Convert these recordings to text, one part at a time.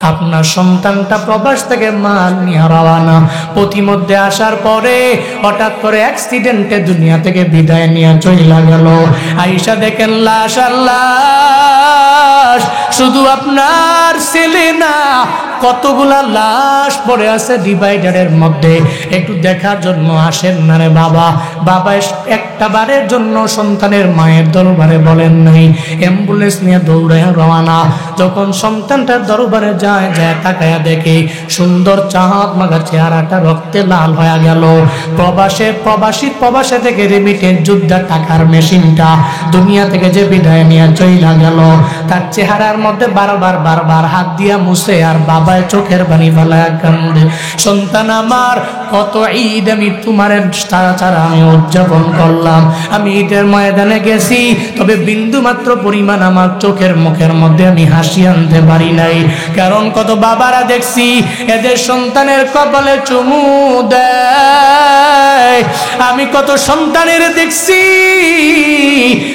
আপনার সন্তানটা প্রবাস থেকে মাল নিয়ে রওনা, পথিমধ্যে আসার পরে হঠাৎ করে অ্যাক্সিডেন্টে দুনিয়া থেকে বিদায় নিয়ে চলে গেল। আয়েশা দেখেন লাশ আর লাশ, শুধু আপনার ছেলে না, কতগুলা লাশ পড়ে আছে ডিভাইডারের মধ্যে। একটু দেখার জন্য আসেন না রে বাবা? বাবা একটা বারের জন্য সন্তানের মায়ের দরবারে বলেন নাই। অ্যাম্বুলেন্স নিয়ে দৌড়ে রওনা। যখন সন্তানটার দরবারে যায় তাকায়া দেখে সুন্দর চাঁদ মাগা চেহারাটা রক্তে লাল হয়ে গেল। প্রবাসী থেকে রেমিটেন্স যোদ্ধা টাকার মেশিনটা দুনিয়া থেকে যে বিদায় নিয়ে চইলা গেল, তার চেহারার মধ্যে বারবার হাত দিয়া মুছে আর বাবায় চোখের পানি ফেলায় কান্দে। সন্তান আমার, কত ঈদ আমি তোমার ছাড়া আমি উদযাপন করলাম। আমি ঈদের ময়দানে গেছি, তবে বিন্দু মাত্র পরিমাণ আমার চোখের মুখের মধ্যে আমি হাসি আনতে পারি নাই। কারণ কত বাবারা দেখছি এদের সন্তানের কপালে চুমু দেয়, আমি কত সন্তানের দেখছি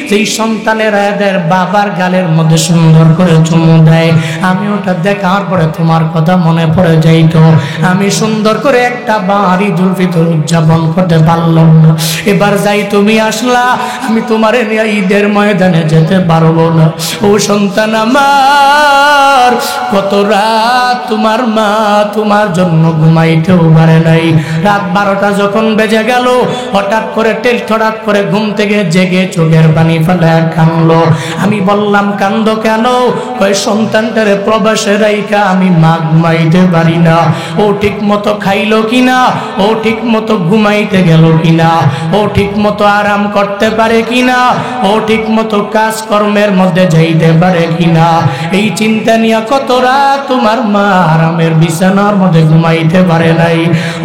যেই সন্তানেরা এদের বাবার গালের মধ্যে সুন্দর করে চুমু দেয়। আমি ওটা দেখার পরে তোমার কথা মনে পড়ে যাইতো। আমি সুন্দর করে একটা বার ঈদুল ফিতর উদযাপন করতে পারলাম না। এবার যাই তুমি আসলা, আমি তোমার নিয়ে ঈদের ময়দানে যেতে পারবো না। ও সন্তান আমার, কত রাত তোমার মা তোমার জন্য ঘুমাইতেও পারে নাই। রাত 12টা যখন বেজে গেল, হঠাৎ করে ঘুম থেকে জেগে চোখের পানি ফেলে কাঁদলো। আমি বললাম কান্দো কেন? কয় সন্তানটারে প্রবাসে রাইখা আমি মা ঘুমাইতে পারি না। ও ঠিক মতো খাইলো কিনা, ও ঠিক মতো ঘুমাইতে গেল কিনা, ও ঠিক মতো আরাম করতে পারে কিনা, ও ঠিক মতো কাজকর্মের মধ্যে যাইতে পারে কিনা, এই চিন্তা নিয়ে কত রাত তোমার মা আরামের বিছানার মধ্যে ঘুমাইতে পারে নাই।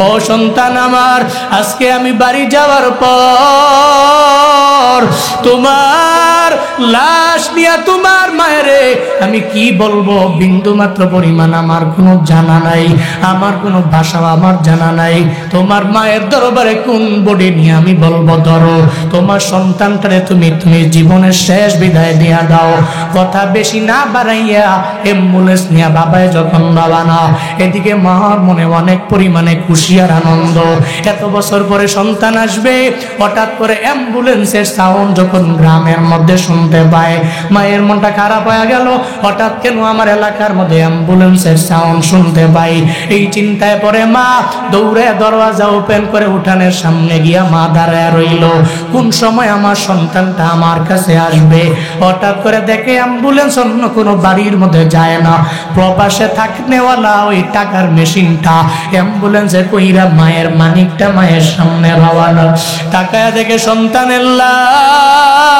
ও সন্তান আমার, আজকে আমি বাড়ি যাওয়ার পর তোমার লাশ নিয়ে তোমার মায়েরে আমি কি বলবো বিন্দু মাত্র পরিমাণ আমার কোনো জানা নাই, আমার কোনো ভাষা আমার জানা নাই। তোমার মায়ের দরবারে কোন বডি নিয়ে আমি বলবো ধরো তোমার সন্তানটারে তুমি জীবনের শেষ বিদায় দিয়া দাও। কথা বেশি না বাড়াইয়া অ্যাম্বুলেন্স নিয়ে বাবায় যখন রওনা, এদিকে মার মনে অনেক পরিমাণে খুশি আর আনন্দ। এত বছর পরে সন্তান আসবে, হঠাৎ করে অ্যাম্বুলেন্সের সাউন্ড যখন গ্রামের মধ্যে শুনতে পায়, মায়ের মনটা খারাপ হয়ে গেল। হঠাৎ কেন আমার এলাকার মধ্যে অ্যাম্বুলেন্সের সাউন্ড শুনতে পাই, এই চিন্তায় পরে মা দৌড়ে দরওয়াজা ওপেন করে উঠানের সামনে গিয়া মা দাঁড়ায় রইল, কোন সময় আমার সন্তানটা আমার কাছে আসবে। হঠাৎ করে দেখে অ্যাম্বুলেন্স অন্য কোনো বাড়ির মধ্যে যায় না, প্রবাসে থাকনেওয়ালা ওই টাকার মেশিনটা অ্যাম্বুলেন্সে কইরা মায়ের মানিকটা মায়ের সামনে রওনা। তাকায় দেখে সন্তানের লাশ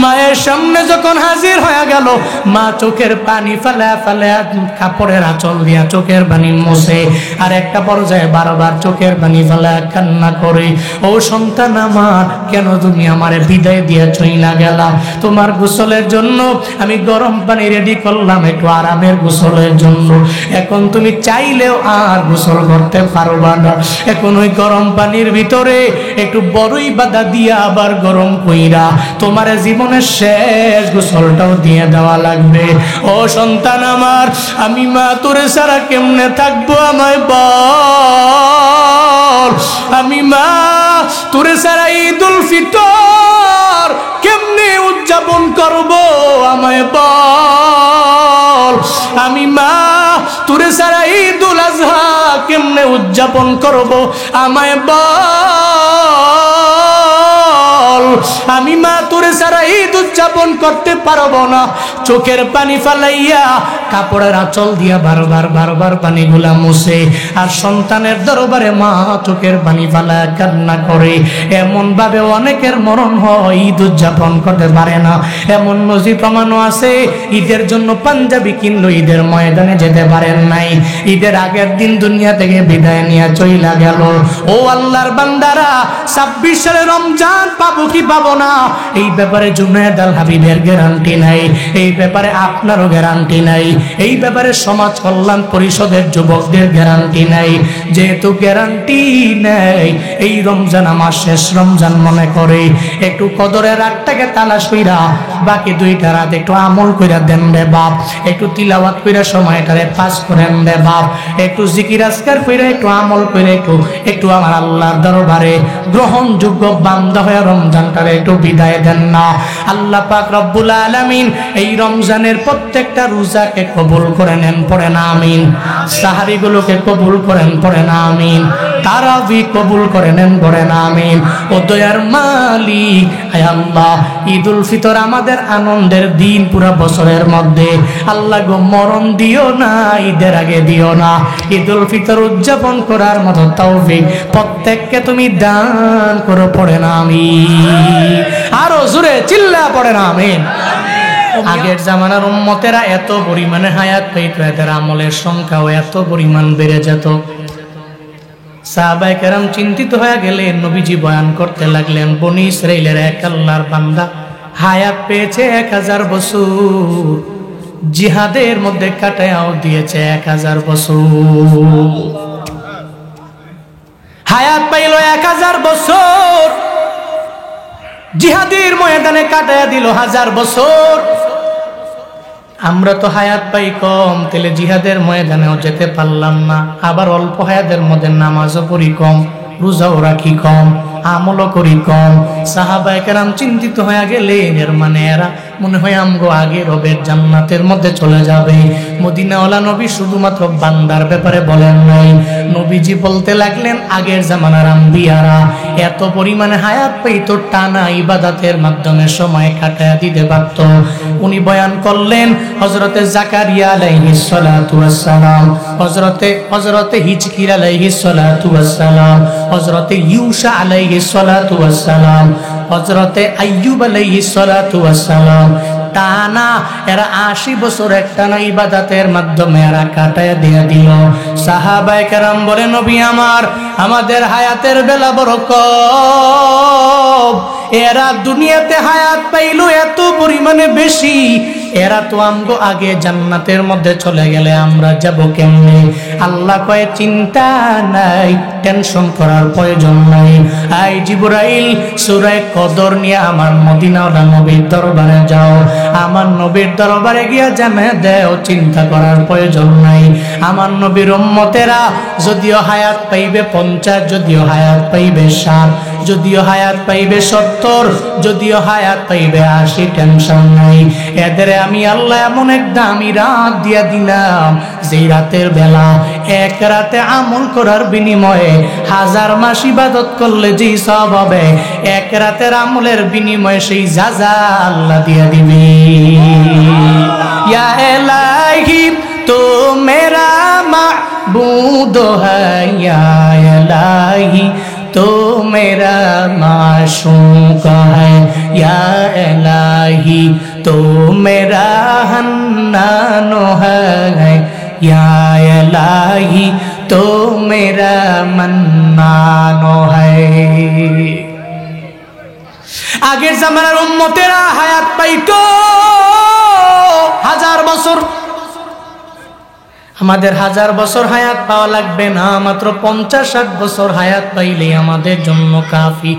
মায়ের সামনে যখন হাজির হয়ে গেল, মা চোখের পানি ফেলে কাপড়ের আঁচল দিয়া চোখের পানি মুছে আর একটা পর্যায়ে বারবার চোখের পানি ফেলে কান্না করে, ও সন্তান আমার, কেন তুমি আমারে বিদায় দিয়ে চইলা গেলা? তোমার গোসলের জন্য আমি গরম পানি রেডি করলাম, একটু আরামের গোসলের জন্য। এখন তুমি চাইলেও আর গোসল করতে পারবা না। এখন ওই গরম পানির ভিতরে একটু বড়ই বাদা দিয়া আবার গরম কইরা তোমার জীবনের শেষ গোসলটাও দিয়ে দেওয়া লাগবে। ও সন্তান আমার, আমি মা তোরে ছাড়া কেমনে থাকবো আমায় বল? আমি মা তোরে ছাড়া ঈদুল ফিতর কেমনে উদযাপন করব আমায় বল? আমি মা তোরে ছাড়া ঈদুল আজহা কেমনে উদযাপন করব আমায় বল? আমি মা তোরে ছাড়া ঈদ উদযাপন করতে পারবো না। চোখের পানি ফালাইয়া কাপড়ের আঁচল দিয়া বারবার পানিগুলা মুছে আর সন্তানের দরবারে মা চোখের পানি ফালায় কান্না করে। এমন ভাবে অনেকের মরণ হয়, ঈদ উদযাপন করতে পারে না। এমন নজির প্রমাণও আছে, ঈদের জন্য পাঞ্জাবি কিনলো, ঈদের ময়দানে যেতে পারেন নাই, ঈদের আগের দিন দুনিয়া থেকে বিদায় নিয়ে চইলা গেল। ও আল্লাহর বান্দারা, 26 সালে রমজান পাবো কি পাবো না, এই ব্যাপারে জুনায়েদ আল হাবিবের গ্যারান্টি নাই, এই ব্যাপারে আপনারও গ্যারান্টি নাই। এই ব্যাপারে সমাজ কল্যাণ পরিষদের যুবকদের গ্যারান্টি নাই। যেহেতু গ্যারান্টি নেই, এই রমজান আমার শেষ রমজান মনে করে একটু কদরের রাতটাকে তালাশ কইরা বাকি 2টা রাত একটু আমল কইরা দেন রে বাপ, একটু তিলাওয়াত কইরা সময়টারে পাস করেন রে বাপ, একটু জিকির আজকার কইরা একটু আমল কইরা একটু আমার আল্লাহর দরবারে গ্রহণযোগ্য বান্দা হয়ে রমজানটারে একটু বিদায় দেন না। আল্লাহ পাক রব্বুল আলামিন এই রমজানের প্রত্যেকটা রোজাকে কবুল করে নেন, পড়ে না আমিন। সাহারিগুলোকে কবুল করেন, পড়ে না আমিন। তারাবি কবুল করে নেন, পড়ে না আমিন। ও দয়ার মালিক আয় আল্লাহ, ঈদুল ফিতর আমাদের আনন্দের দিন পুরা বছরের মধ্যে, আল্লাহ গো মরণ দিও না, ঈদের আগে দিও না। ঈদুল ফিতর উদযাপন করার মতো তৌফিক প্রত্যেককে তুমি দান করো, পড়ে না আমিন। আরো জোরে চিল্লা পড়ে না আমিন। আগের জামানার উম্মতেরা এত পরিমাণে হায়াত পেত, এদের আমলের সংখ্যাও এত পরিমাণ বেড়ে যেত। সাহাবায়ে কেরাম চিন্তিত হয়ে গেলেন, নবীজি বয়ান করতে লাগলেন, বনি ইসরাইলের এক আল্লাহর বান্দা হায়াত পেয়েছে 1000 বছর, জিহাদের মধ্যে কাটায়াও দিয়েছে 1000 বছর। হায়াত পাইল 1000 বছর, জিহাদের ময়দানে কাটায়া দিল 1000 বছর। আমরা তো হায়াত পাই কম, তাহলে জিহাদের ময়দানেও যেতে পারলাম না। আবার অল্প হায়াতের মধ্যে নামাজও পড়ি কম, রোজাও রাখি কম, আমলও করি কম। সাহাবায়ে কেরাম চিন্তিত হয়ে গেলেন, এর মানে এরা মনে হয় আমগো আগে রবের জান্নাতের মধ্যে চলে যাবে। মদিনাওয়ালা নবী শুধুমাত্র বান্দার ব্যাপারে বলেন নাই, নবীজি বলতে লাগলেন আগের জামানার আম্বিয়ারা এত পরিমাণে হায়াত পেত, টানা ইবাদতের মাধ্যমে সময় কাটায়া দিতে পারত। উনি বয়ান করলেন হযরতে জাকারিয়া আলাইহিস সালাতু ওয়াস সালাম, হযরতে হিজকির আলাইহিস সালাতু ওয়াস সালাম, হযরতে ইউসা আলাইহিস সালাতু ওয়াস সালাম, হযরতে আইয়ুব আলাইহিস সালাতু ওয়াস সালাম, টানা এরা 80 বছর একটানা ইবাদতের মাধ্যমে এরা কাটায় দিয়ে দিল। সাহাবায়ে কেরাম বলে, নবী আমাদের হায়াতের বেলা বড় কম, এরা দুনিয়াতে হায়াত পাইল এত পরিমাণে বেশি, এরা তো আমগো আগে জান্নাতের মধ্যে চলে গেলে আমরা যাব কেমনে? আল্লাহ কয় চিন্তা নাই, টেনশন করার প্রয়োজন নাই। আই জিবরাইল সূরা কদর নিয়ে আমার মদিনাওয়ালা নবীর দরবারে যাও, আমার নবীর দরবারে গিয়া জানিয়ে দাও চিন্তা করার প্রয়োজন নাই। আমার নবীর উম্মতেরা যদিও হায়াত পাইবে 50, যদিও হায়াত পাইবে 60, যদিও হায়াত পাইবে 70, যদিও হায়াত পাইবে 80, টেনশন নাই। এদের আমি আল্লাহ এমন এক দামি রাত দিয়া দিলাম, যেই রাতের বেলা এক রাতে আমল করার বিনিময়ে 1000 মাস ইবাদত করলে যেই সওয়াব হবে, এক রাতের আমলের বিনিময়ে সেই যাজা আল্লাহ দিয়া দিবে। ইয়া ইলাহি তো মেরা মাবুদ হ্যায়, ইয়া ইলাহি तो मेरा माशूक है, या इलाही तो मेरा हन्नान है, या इलाही तो मेरा मन्नान है। আগের জামানার উম্মতেরা হায়াত পাইতো 1000 বছর, আমাদের 1000 বছর হায়াত পাওয়া লাগবে না, মাত্র 50-60 বছর হায়াত পাইলেই আমাদের জন্য কাফি।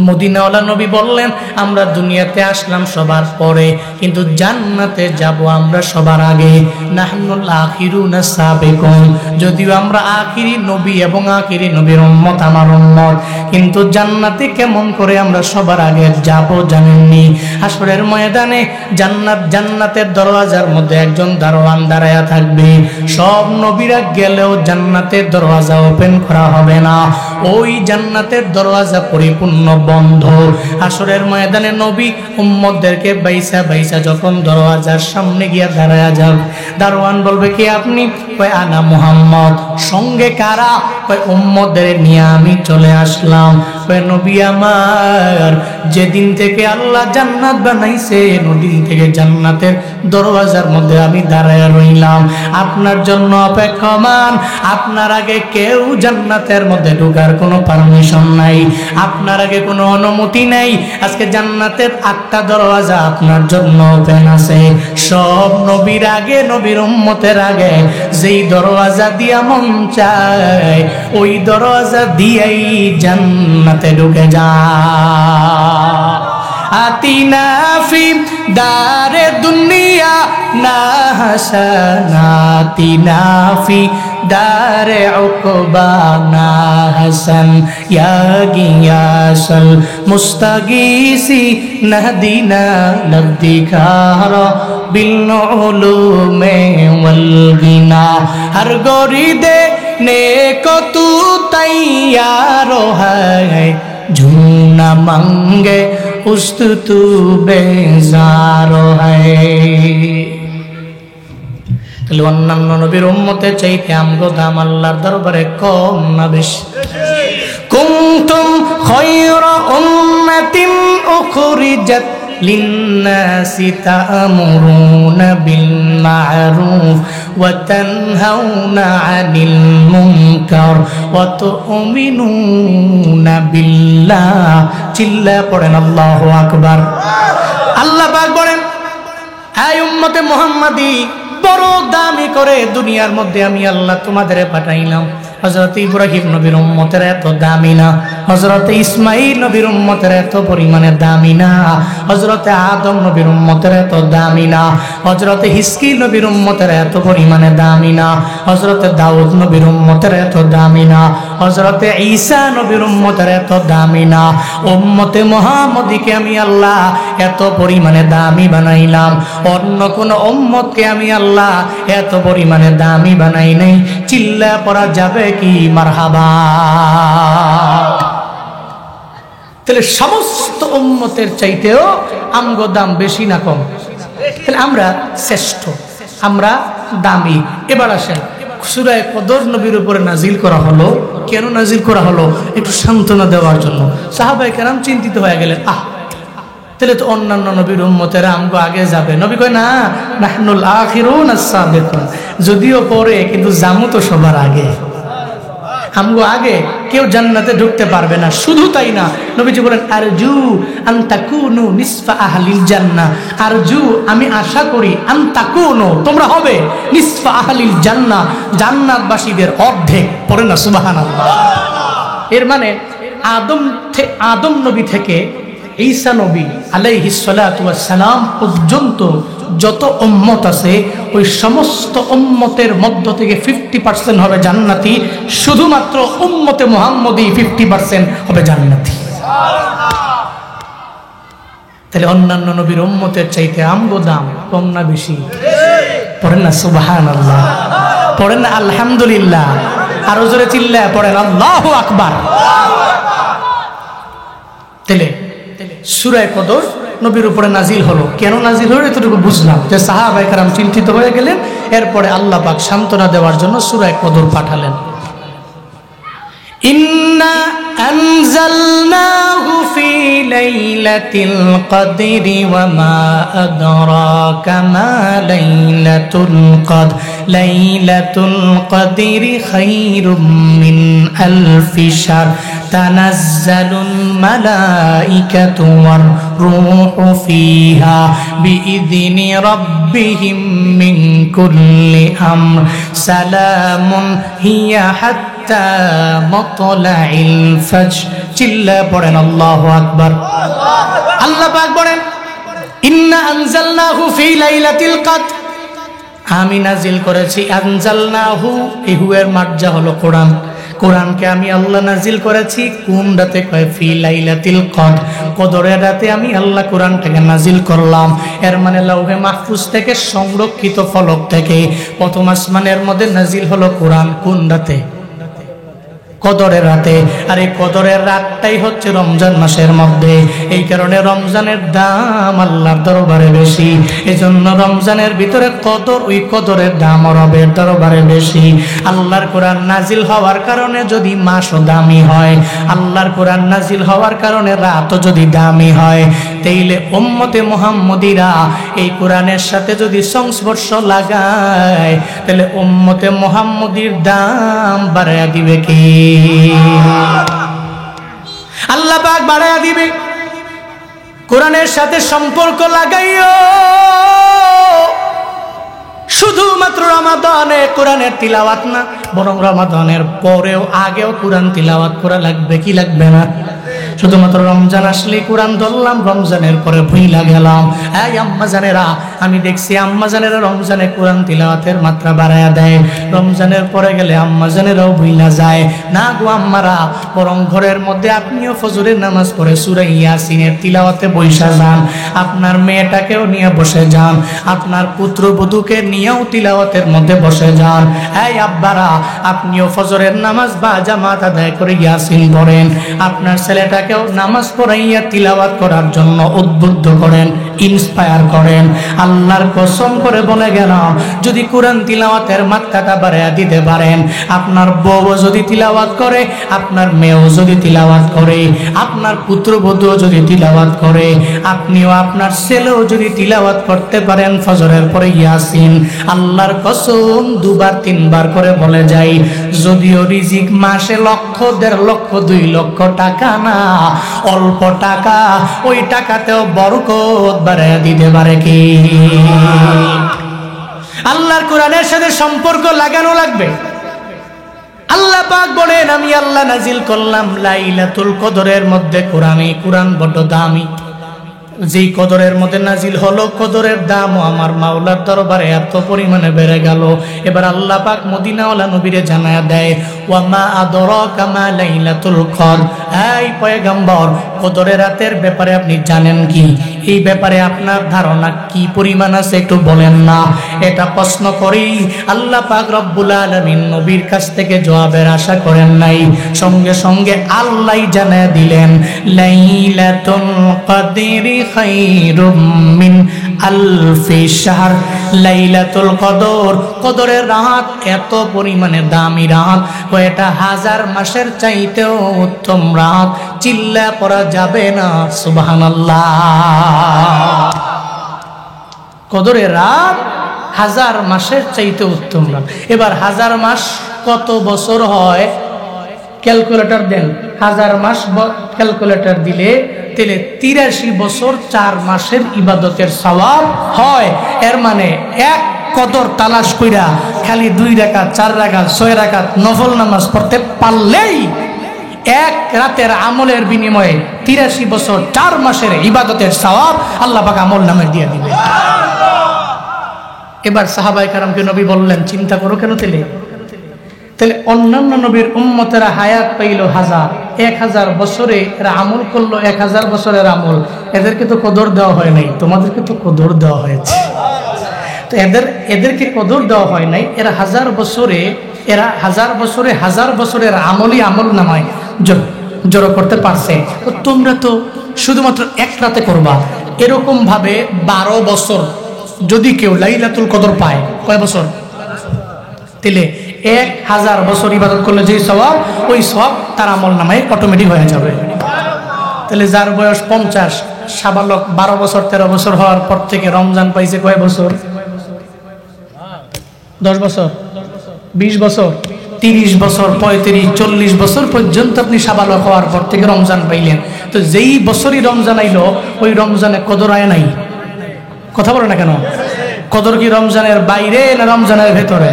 মদিনাওয়ালা নবী বললেন, আমরা দুনিয়াতে আসলাম সবার পরে, কিন্তু জান্নাতে যাব আমরা সবার আগে। নাহনুল আখিরুনা সাবিকুন, যদিও আমরা আখিরি নবী এবং আখিরি নবীর উম্মত, আমার উম্মত, কিন্তু জান্নাতে কেমন করে আমরা সবার আগে যাব জানেননি? হাসরের ময়দানে জান্নাতের দরওয়াজার মধ্যে একজন দারোয়ান দাঁড়ায়া থাকবে। সব নবীরা গেলেও জান্নাতের দরওয়াজা ওপেন করা হবে না, ওই জান্নাতের দরওয়াজা পরিপূর্ণ বন্ধ। হাসরের ময়দানে নবী উম্মতদেরকে বাইসা বাইসা যখন দরওয়াজার সামনে গিয়া দাঁড়ায়া যাবে, দারোয়ান বলবে, কে আপনি? কয় আনা মুহাম্মদ। সঙ্গে কারা? ওই উম্মতদের নিয়ে আমি চলে আসলাম। ওই নবী আমার, যেদিন থেকে আল্লাহ জান্নাত বানাইছে ওদিন থেকে জান্নাতের দরওয়াজার মধ্যে আমি দাঁড়ায় রইলাম আপনার জন্য অপেক্ষমান। আপনার আগে কেউ জান্নাতের মধ্যে ঢোকার কোনো পারমিশন নাই, আপনার আগে কোনো অনুমতি নাই। আজকে জান্নাতের 8টা দরওয়াজা আপনার জন্য ওপেন আছে। সব নবীর আগে, নবীর উম্মতের আগে যেই দরওয়াজা দিয়া মন চায় ওই দরওয়াজা দিয়েই জান্নাতে ঢুকে যা। আতিনা ফি দারে দুনিয়া না হাসানাতিনা ফি দারে উকবা না হাসান ইয়া গিয়াসাল মুস্তাগীসি নাহদিনা নবদিকারা বিল উলুমে ওয়াল গিনা হর গরি দে নেকো তু তৈয়ার হ্যায় ঝুনা মাঙ্গে উস্ত তু বেজার হ্যায়। তাহলে অন্যান্য নবীর উম্মতের চাইতে আমগো দাম আল্লাহর দরবারে কম না বেশি? কুনতুম খায়রা উম্মাতিন উখরিজাত লিন্নাসি তা'মুরুনা বিল মা'রুফ ওয়া তানহাউনা আনিল মুনকার ওয়া তু'মিনুনা বিল্লাহ। চিল্লা পড়েন আল্লাহু আকবার। আল্লাহ পাক বলেন, হে উম্মতে মুহাম্মাদি, বড় দামি করে দুনিয়ার মধ্যে আমি আল্লাহ তোমাদের পাঠাইলাম। হযরত ইব্রাহিম নবীর উম্মতের এত দামি না, হযরত ইসমাঈল নবীর উম্মতের এত পরিমাণে দামি না, হযরত আদম নবীর উম্মতের এত দামি না, হযরত হিজকিল নবীর উম্মতের এত পরিমাণে দামি না, হযরত দাউদ নবীর উম্মতের এত দামি না, হযরত ঈসা নবীর উম্মতের এত দামি না। উম্মতে মুহাম্মদীকে আমি আল্লাহ এত পরিমাণে দামি বানাইলাম, অন্য কোন উম্মতকে আমি আল্লাহ এত পরিমাণে দামি বানাই নাই। চিল্লা পড়া যাবে কি মারহাবা? তাহলে সমস্ত উম্মতের চাইতেও আমগো দাম বেশি না কম? তাহলে আমরা শ্রেষ্ঠ, আমরা দামি। এবার আসেন, সূরা কদর নবীর উপরে নাজিল করা হলো। কেন নাজিল করা হলো? একটু সান্ত্বনা দেওয়ার জন্য। সাহাবায়ে কেরাম চিন্তিত হয়ে গেলেন, তাহলে তো অন্যান্য নবীর উম্মতেরা আমগো আগে যাবে। নবী কয়, না, নাহনুল আখিরুন আস-সাবিকুন, যদিও পরে কিন্তু জামু তো সবার আগে। আমগো আগে কেউ জান্নাতে ঢুকতে পারবে না। শুধু তাই না, নবীজি বলেন, আরজু আন তাকুনু নিসফা আহলিল জান্নাহ, আরজু আমি আশা করি, আন তাকুনু তোমরা হবে, নিসফা আহলিল জান্নাহ জান্নাতবাসীদের অর্ধেক। পড়ে না সুবহানাল্লাহ। এর মানে আদম নবী থেকে ঈসা নবী আলাইহিস সালাতু ওয়াস সালাম পর্যন্ত যত উম্মত আছে ওই সমস্ত উম্মতের মধ্য থেকে 50% হবে জান্নাতি। শুধুমাত্র উম্মতে মুহাম্মদী 50% হবে জান্নাতি। তাহলে অন্যান্য নবীর উম্মতের চাইতে আমগো দাম কম না বেশি? পড়েন না সুবহানাল্লাহ, পড়েন না আলহামদুলিল্লাহ, আরো জোরে চিল্লায় পড়েন আল্লাহু আকবার। তাহলে সূরা কদর নবীর উপরে নাজিল হলো। কেন নাজিল হলো এতটুকু বুঝলাম, যে সাহাবায়ে কেরাম চিন্তিত হয়ে গেলেন। এরপরে আল্লাহ পাক সান্ত্বনা দেওয়ার জন্য সূরা কদর পাঠালেন। ইন্না আনজালনাহু ফি লাইলাতিল কদরি ওয়া মা আদরাকা মা লাইলাতুল কদর লাইলাতুল কদরি খায়রুম মিন আলফি শাহর তানাজ্জালুল মালাইকাতু ওয়ার রূহু ফিহা বিইذনি রাব্বিহিম মিন কুল্লি আমর সালামুন হিয়া হাত্তা মাতলাইল ফাজর। চিল্লা পড়েন আল্লাহু আকবার। আল্লাহ পাক বলেন, ইন্না আনজালনাহু ফি লাইলাতিল কদর, আমি নাজিল করেছি। আনজালনাহু, এই হুয়ের মার্জা হলো কোরআন। কোরআনকে আমি আল্লাহ নাজিল করেছি কোন রাতে? কয় ফি লাইলাতিল কদর, কদরের রাতে আমি আল্লাহ কোরআনটাকে নাজিল করলাম। এর মানে লাউহে মাহফুজ থেকে সংরক্ষিত ফলক থেকে প্রথম আসমানের মধ্যে নাজিল হলো কোরআন। কোন রাতে? কদরের রাতে। আর এই কদরের রাতটাই হচ্ছে রমজান মাসের মধ্যে। এই কারণে রমজানের দাম আল্লাহর দরবারে বেশি। এজন্য রমজানের ভিতরে কদর, ওই কদরের দাম রবের দরবারে বেশি। আল্লাহর কোরআন নাজিল হওয়ার কারণে যদি মাসও দামি হয়, আল্লাহর কোরআন নাজিল হওয়ার কারণে রাতও যদি দামি হয়, তাইলে উম্মতে মুহাম্মদীরা এই কোরআনের সাথে যদি সংস্পর্শ লাগায়, তাহলে উম্মতে মুহাম্মদীর দাম বাড়ায়া দিবে কি? আল্লাহ পাক বাড়ায়া দিবে। কোরআনের সাথে সম্পর্ক লাগাইও। শুধুমাত্র রমাদানে কোরআনের তিলাওয়াত না, বরং রমাদানের পরেও আগেও কোরআন তিলাওয়াত করা লাগবে কি লাগবে না? শুধুমাত্র রমজান আসলে কোরআন ধরলাম, রমজানের পরে ভুইলা গেলাম। এই আম্মাজানেরা, আমি দেখছি আম্মাজানেরা রমজানে কোরআন তিলাওয়াতের মাত্রা বাড়ায়া দেয়, রমজানের পরে গেলে আম্মাজানেরাও ভুইলা যায়। না গো আম্মারা, বরং ঘরের মধ্যে আপনিও ফজরের নামাজ পড়ে সূরা ইয়াসিনের তিলাওয়াতে বসে যান। আপনার মেয়েটাকেও নিয়ে বসে যান, আপনার পুত্রবধূকে নিয়েও তিলাওয়াতের মধ্যে বসে যান। এই আব্বারা, আপনিও ফজরের নামাজ বা জামাত আদায় করে ইয়াসিন পড়েন। আপনার ছেলেটাকেও নামাজ পড়াইয়া তিলাওয়াত করার জন্য উদ্বুদ্ধ করেন, ইন্সপায়ার করেন। আল্লাহর কসম করে বলে গেলাম, যদি কোরআন তিলাওয়াতের মাত্রাটা বাড়াইয়া দিতে পারেন, আপনার বউ যদি তিলাওয়াত করে, আপনার মেয়েও যদি তিলাওয়াত করে, আপনার পুত্রবধূও যদি তিলাওয়াত করে, আপনিও আপনার ছেলেও যদি তিলাওয়াত করতে পারেন ফজরের পরে ইয়াসিন, আল্লাহর কসম দুবার তিনবার করে বলে যাই, যদিও রিজিক মাসে লক্ষ, 1.5 লক্ষ, 2 লক্ষ টাকা না, অল্প টাকা, ওই টাকাতেও বরকত বাড়াইয়া দিতে পারে কি? আল্লাহর কোরআনের সাথে সম্পর্ক লাগানো লাগবে। আল্লাহ পাক বলেন, আমি আল্লাহ নাজিল করলাম লাইলাতুল কদরের মধ্যে কোরআনে। কোরআন বড় দামি, যেই কদরের মধ্যে নাজিল হলো, কদরের দামও আমার মাওলার দরবারে এত পরিমাণে বেড়ে গেল। এবার আল্লাহ পাক মদিনাওয়ালা নবীরে জানায়া দেয়, ওয়া মা আদরাকা মা লাইলাতুল কদর। এই পয়গম্বর, কদরের রাতের ব্যাপারে আপনি জানেন কি? এই ব্যাপারে আপনার ধারণা কি পরিমাণ আছে একটু বলেন না? এটা প্রশ্ন করি আল্লাহ পাক রব্বুল আলামিন নবীর কাছ থেকে জবাবের আশা করেন নাই, সঙ্গে সঙ্গে আল্লাহই জানায়া দিলেন, লাইলাতুল কদরি খায়রুম মিন আলফি শাহর। লাইলাতুল কদর, কদরের রাত এত পরিমাণে দামি রাত, এটা 1000 মাসের চাইতেও উত্তম রাত। চিল্লা পড়া যাবে না সুবহানাল্লাহ। কদরের রাত 1000 মাসের চাইতে উত্তম রাত। এবার 1000 মাস কত বছর হয়? ক্যালকুলেটর দেন। 1000 মাস ক্যালকুলেটর দিলে তাহলে 83 বছর 4 মাসের ইবাদতের সওয়াব হয়। এর মানে এক কদর তালাশ কইরা খালি 2 রাকাত, 4 রাকাত, 6 রাকাত নফল নামাজ পড়তে পারলেই এক রাতের আমলের বিনিময়ে 83 বছর 4 মাসের ইবাদতের সওয়াব আল্লাহ পাক আমল নামে দিয়ে দিবে। এবার সাহাবায়ে কেরামকে নবী বললেন, চিন্তা করো কেন তাহলে অন্যান্য নবীর উম্মতেরা হায়াত পাইল 1000 বছরে, এরা আমল করলো 1000 বছরের আমল। এদেরকে তো কদর দেওয়া হয় নাই, তোমাদেরকে তো কদর দেওয়া হয়েছে। তো এদেরকে কদর দেওয়া হয় নাই। এরা 1000 বছরে 1000 বছরের আমলই আমল নামায় জড়ো করতে পারছে। তো তোমরা তো শুধুমাত্র এক রাতে করবা। এরকম ভাবে 12 বছর যদি কেউ লাইলাতুল কদর পায়, কয় বছর? তাহলে 1000 বছর ইবাদত করলে যে সওয়াব, ওই সওয়াব তার আমল নামায় অটোমেটিক হয়ে যাবে। তাহলে যার বয়স 50, সাবালক 12 বছর 13 বছর হওয়ার পর থেকে রমজান পাইছে কয় বছর? 10 বছর, 20 বছর, 30 বছর, 35, 40 বছর পর্যন্ত আপনি সাবালক হওয়ার পর থেকে রমজান পাইলেন। তো যেই বছরই রমজান আইলো, ওই রমজানে কদর আয় নাই। কথা বলে না কেন? কদর কি রমজানের বাইরে না রমজানের ভেতরে?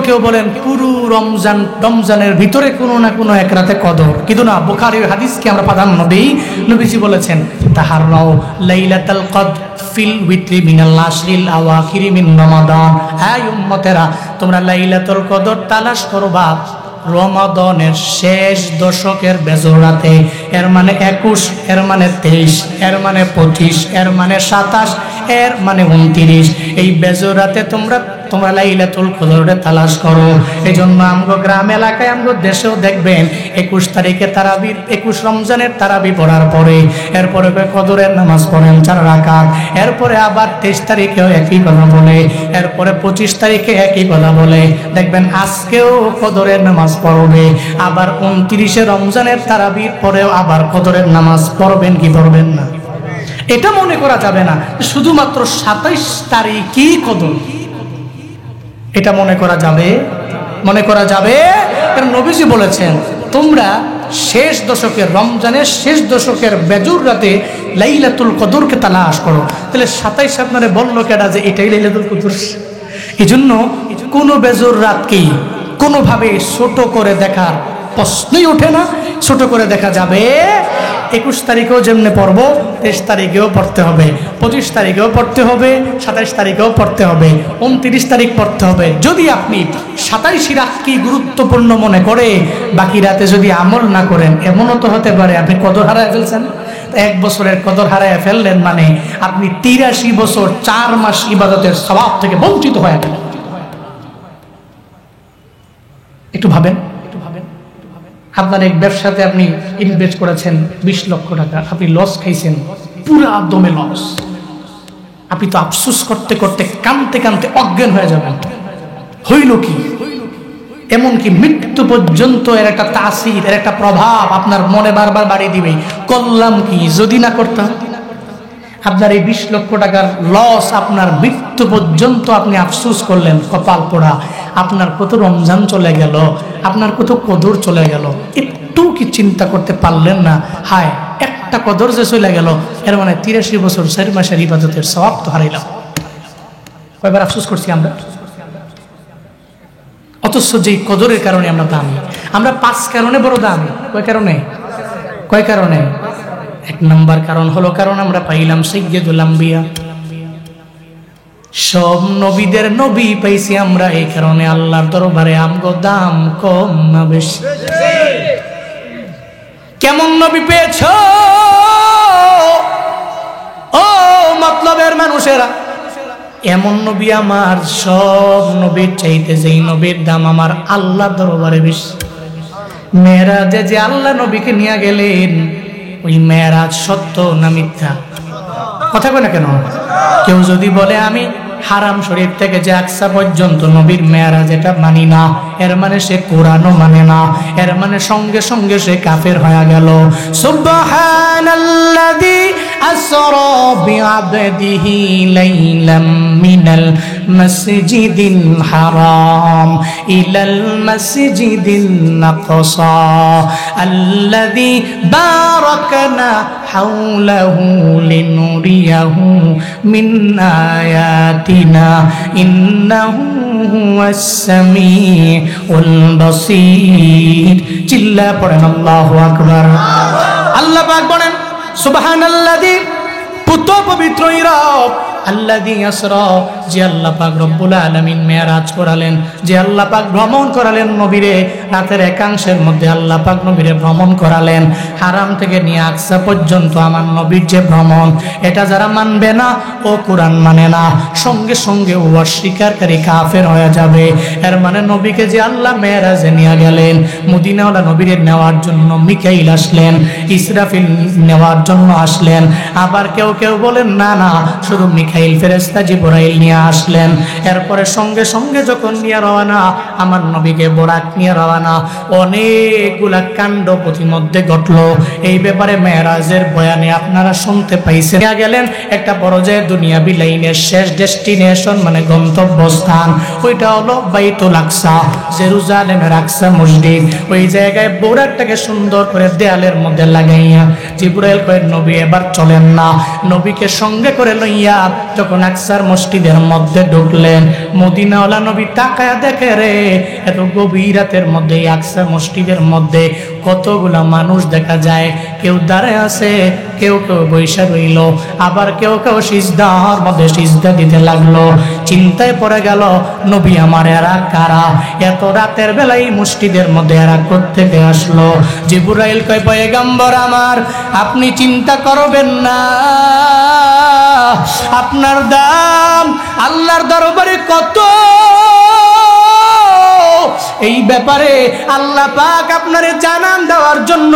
কেউ বলেন পুরো রমজানের ভিতরে কোনো না কোনো এক রাতে কদর, কিন্তু না, বুখারীর হাদিসকে আমরা প্রাধান্য দেই। নবীজি বলেছেন, তাহাররাও লাইলাতুল কদর ফিল উইত্রি মিনাল আশরিল আওয়াখিরি মিন রমাদান। এই উম্মতেরা, তোমরা লাইলাতুল কদর তালাশ করবা রমাদানের শেষ দশকের বেজর রাতে। এর মানে 21, এর মানে 23, এর মানে 25, এর মানে 27, এর মানে 29। এই বেজর রাতে তোমরা লাইলাতুল কদরে তালাশ করো। এই জন্য আমগো গ্রাম এলাকায় আমগো দেশেও দেখবেন 21 তারিখে তারাবি, 21 রমজানের তারাবি পড়ার পরে এরপরে কদরের নামাজ পড়েন 4 রাকাত, এরপরে আবার 23 তারিখেও একই কথা বলে, এরপরে 25 তারিখে একই কথা বলে। দেখবেন আজকেও কদরের নামাজ পড়বে, আবার 29শে রমজানের তারাবির পরেও আবার কদরের নামাজ পড়বেন কি পড়বেন না? এটা মনে করা যাবে না শুধুমাত্র 27 তারিখই কদর, এটা মনে করা যাবে। কারণ নবীজি বলেছেন তোমরা শেষ দশকের, রমজানের শেষ দশকের বেজুর রাতে লাইলাতুল কদরকে তালাশ করো। তাহলে 27 আপনারা বললো কেডা যে এটাই লাইলাতুল কদর? এই জন্য কোনো বেজুর রাতকেই কোনোভাবে ছোট করে দেখার প্রশ্নই ওঠে না। ছোট করে দেখা যাবে 21 তারিখেও যেমনি পড়বো, 23 তারিখেও পড়তে হবে, 25 তারিখেও পড়তে হবে, 27 তারিখেও পড়তে হবে, 29 তারিখ পড়তে হবে। যদি আপনি 27 রাতকে গুরুত্বপূর্ণ মনে করে বাকি রাতে যদি আমল না করেন, এমনও তো হতে পারে আপনি কদর হারায় ফেলছেন। 1 বছরের কদর হারায় ফেললেন মানে আপনি 83 বছর 4 মাস ইবাদতের সওয়াব থেকে বঞ্চিত হয়ে গেলেন। একটু ভাবেন। আপনার এক ব্যবসাতে আপনি ইনভেস্ট করেছেন 20 লক্ষ টাকা, আপনি লস খাইছেন, পুরা দমে লস। আপনি তো আফসোস করতে করতে কাঁদতে কাঁদতে অজ্ঞান হয়ে যাবেন। হইল কি? এমনকি মৃত্যু পর্যন্ত এর একটা তাসির, এর একটা প্রভাব আপনার মনে বারবার বাড়িয়ে দিবে। করলাম কি যদি না করতাম? আপনার এই 20 লক্ষ টাকার লস, আপনার মৃত্যু পর্যন্ত আপনি আফসোস করলেন, কপাল পোড়া। আপনার কত রমজান চলে গেল, আপনার কত কদর চলে গেল, একটু কি চিন্তা করতে পারলেন না? হায়, একটা কদর যে চলে গেল, এর মানে 83 বছর 4 মাসের ইবাদতের সওয়াব তো হারাইলাম। কয়বার আফসোস করছি আমরা? অথচ যেই কদরের কারণে আমরা দামি। আমরা 5 কারণে বড় দামি। কয় কারণে? 1 নম্বর কারণ হলো কারণ আমরা পাইলাম সাইয়্যিদুল আম্বিয়া, সব নবীদের নবী পাইছি আমরা। এই কারণে আল্লাহর দরবারে আমগো দাম কম না বেশি? কেমন নবী পেয়েছ ও মতলবের মানুষেরা? এমন নবী আমার, সব নবীর চাইতে যেই নবীর দাম আমার আল্লাহর দরবারে বেশি। মেরাজে যে আল্লাহ নবীকে নিয়ে গেলেন, ওই মেরাজ সত্য না মিথ্যা? কথা বলে কেন? কেউ যদি বলে আমি হারাম শরীফ থেকে যে আকসা পর্যন্ত নবীর মেরাজ এটা মানি না, এর মানে সে কোরআনও মানে না, এর মানে সঙ্গে সঙ্গে সে কাফের হয়ে গেল। সুবহানাল্লাযী আসরা বিআবদিহি লাইলাম মিনাল মাসজিদিল হারাম ইলাল মাসজিদিল আকসা আল্লাযী বারাকনা হাওলাহু লিনুরিয়াহু মিন আয়াতিনা ইন্নাহু হুয়াস সামিউল বাসীর। চিল্লা পড়েন আল্লাহু আকবার। আল্লাহ পাক বলেন সুবহানাল্লাযী, পুত পবিত্র রব, আল্লাযী আসরা, যে আল্লাহ পাক রব্বুল আলামিন মেরাজ করালেন, যে আল্লাহ পাক ভ্রমণ করালেন নবীরে। রাতের একাংশের মধ্যে আল্লাহ পাক নবীরে ভ্রমণ করালেন। হারাম থেকে নিয়ে আকসা পর্যন্ত আমার নবীর যে ভ্রমণ, এটা যারা মানবে না ও কোরআন মানে না, সঙ্গে সঙ্গে ও অস্বীকারী কাফের হয়ে যাবে। এর মানে নবীকে যে আল্লাহ মেরাজে নিয়ে গেলেন, মদিনাওয়ালা নবীরে নেওয়ার জন্য মিকাইল আসলেন, ইসরাফিল নেওয়ার জন্য আসলেন। আবার কেউ কেউ বলেন না না, শুধু মিকাইল ফেরেশতা জিবরাইল নিয়ে আসলেন। এরপরে সঙ্গে সঙ্গে যখন নিয়ে রওনা, আমার নবীকে বোরাক নিয়ে রওনা, অনেকগুলা কাণ্ড প্রতিমধ্যে ঘটলো। এই ব্যাপারে মেরাজের বয়ানে আপনারা শুনতে পাইছেন। গেলেন একটা পর্যায়ে দুনিয়াবি লাইনের শেষ ডেস্টিনেশন মানে গন্তব্যস্থান, ওইটা হলো বাইতুল আকসা, জেরুজালেমের আকসা মসজিদ। ওই জায়গায় বোরাকটাকে সুন্দর করে দেয়ালের মধ্যে লাগাইয়া জিবরাইল কয় নবী এবার চলেন না। নবীকে সঙ্গে করে লইয়া যখন আকসার মসজিদের মধ্যে ঢুকলেন, মদিনাওয়ালা নবী তাকায়া দেখে রে, এত গভীর রাতের মধ্যে আকসা মসজিদের মধ্যে কতগুলা মানুষ দেখা যায়। কেউ দাঁড়ায় আছে, কেউ কেউ বৈশা রইল, আবার কেউ কেউ সিজদার মধ্যে সিজদা দিতে লাগলো। চিন্তায় পড়ে গেল, নবী আমার এরা কারা? এত রাতের বেলায় মসজিদের মধ্যে এরা কোত্থেকে আসলো? জিবরাইল কয় পয়গম্বর আমার, আপনি চিন্তা করবেন না, আপনার দাম আল্লাহর দরবারে কত, এই ব্যাপারে আল্লাহ পাক আপনারে জানান দেওয়ার জন্য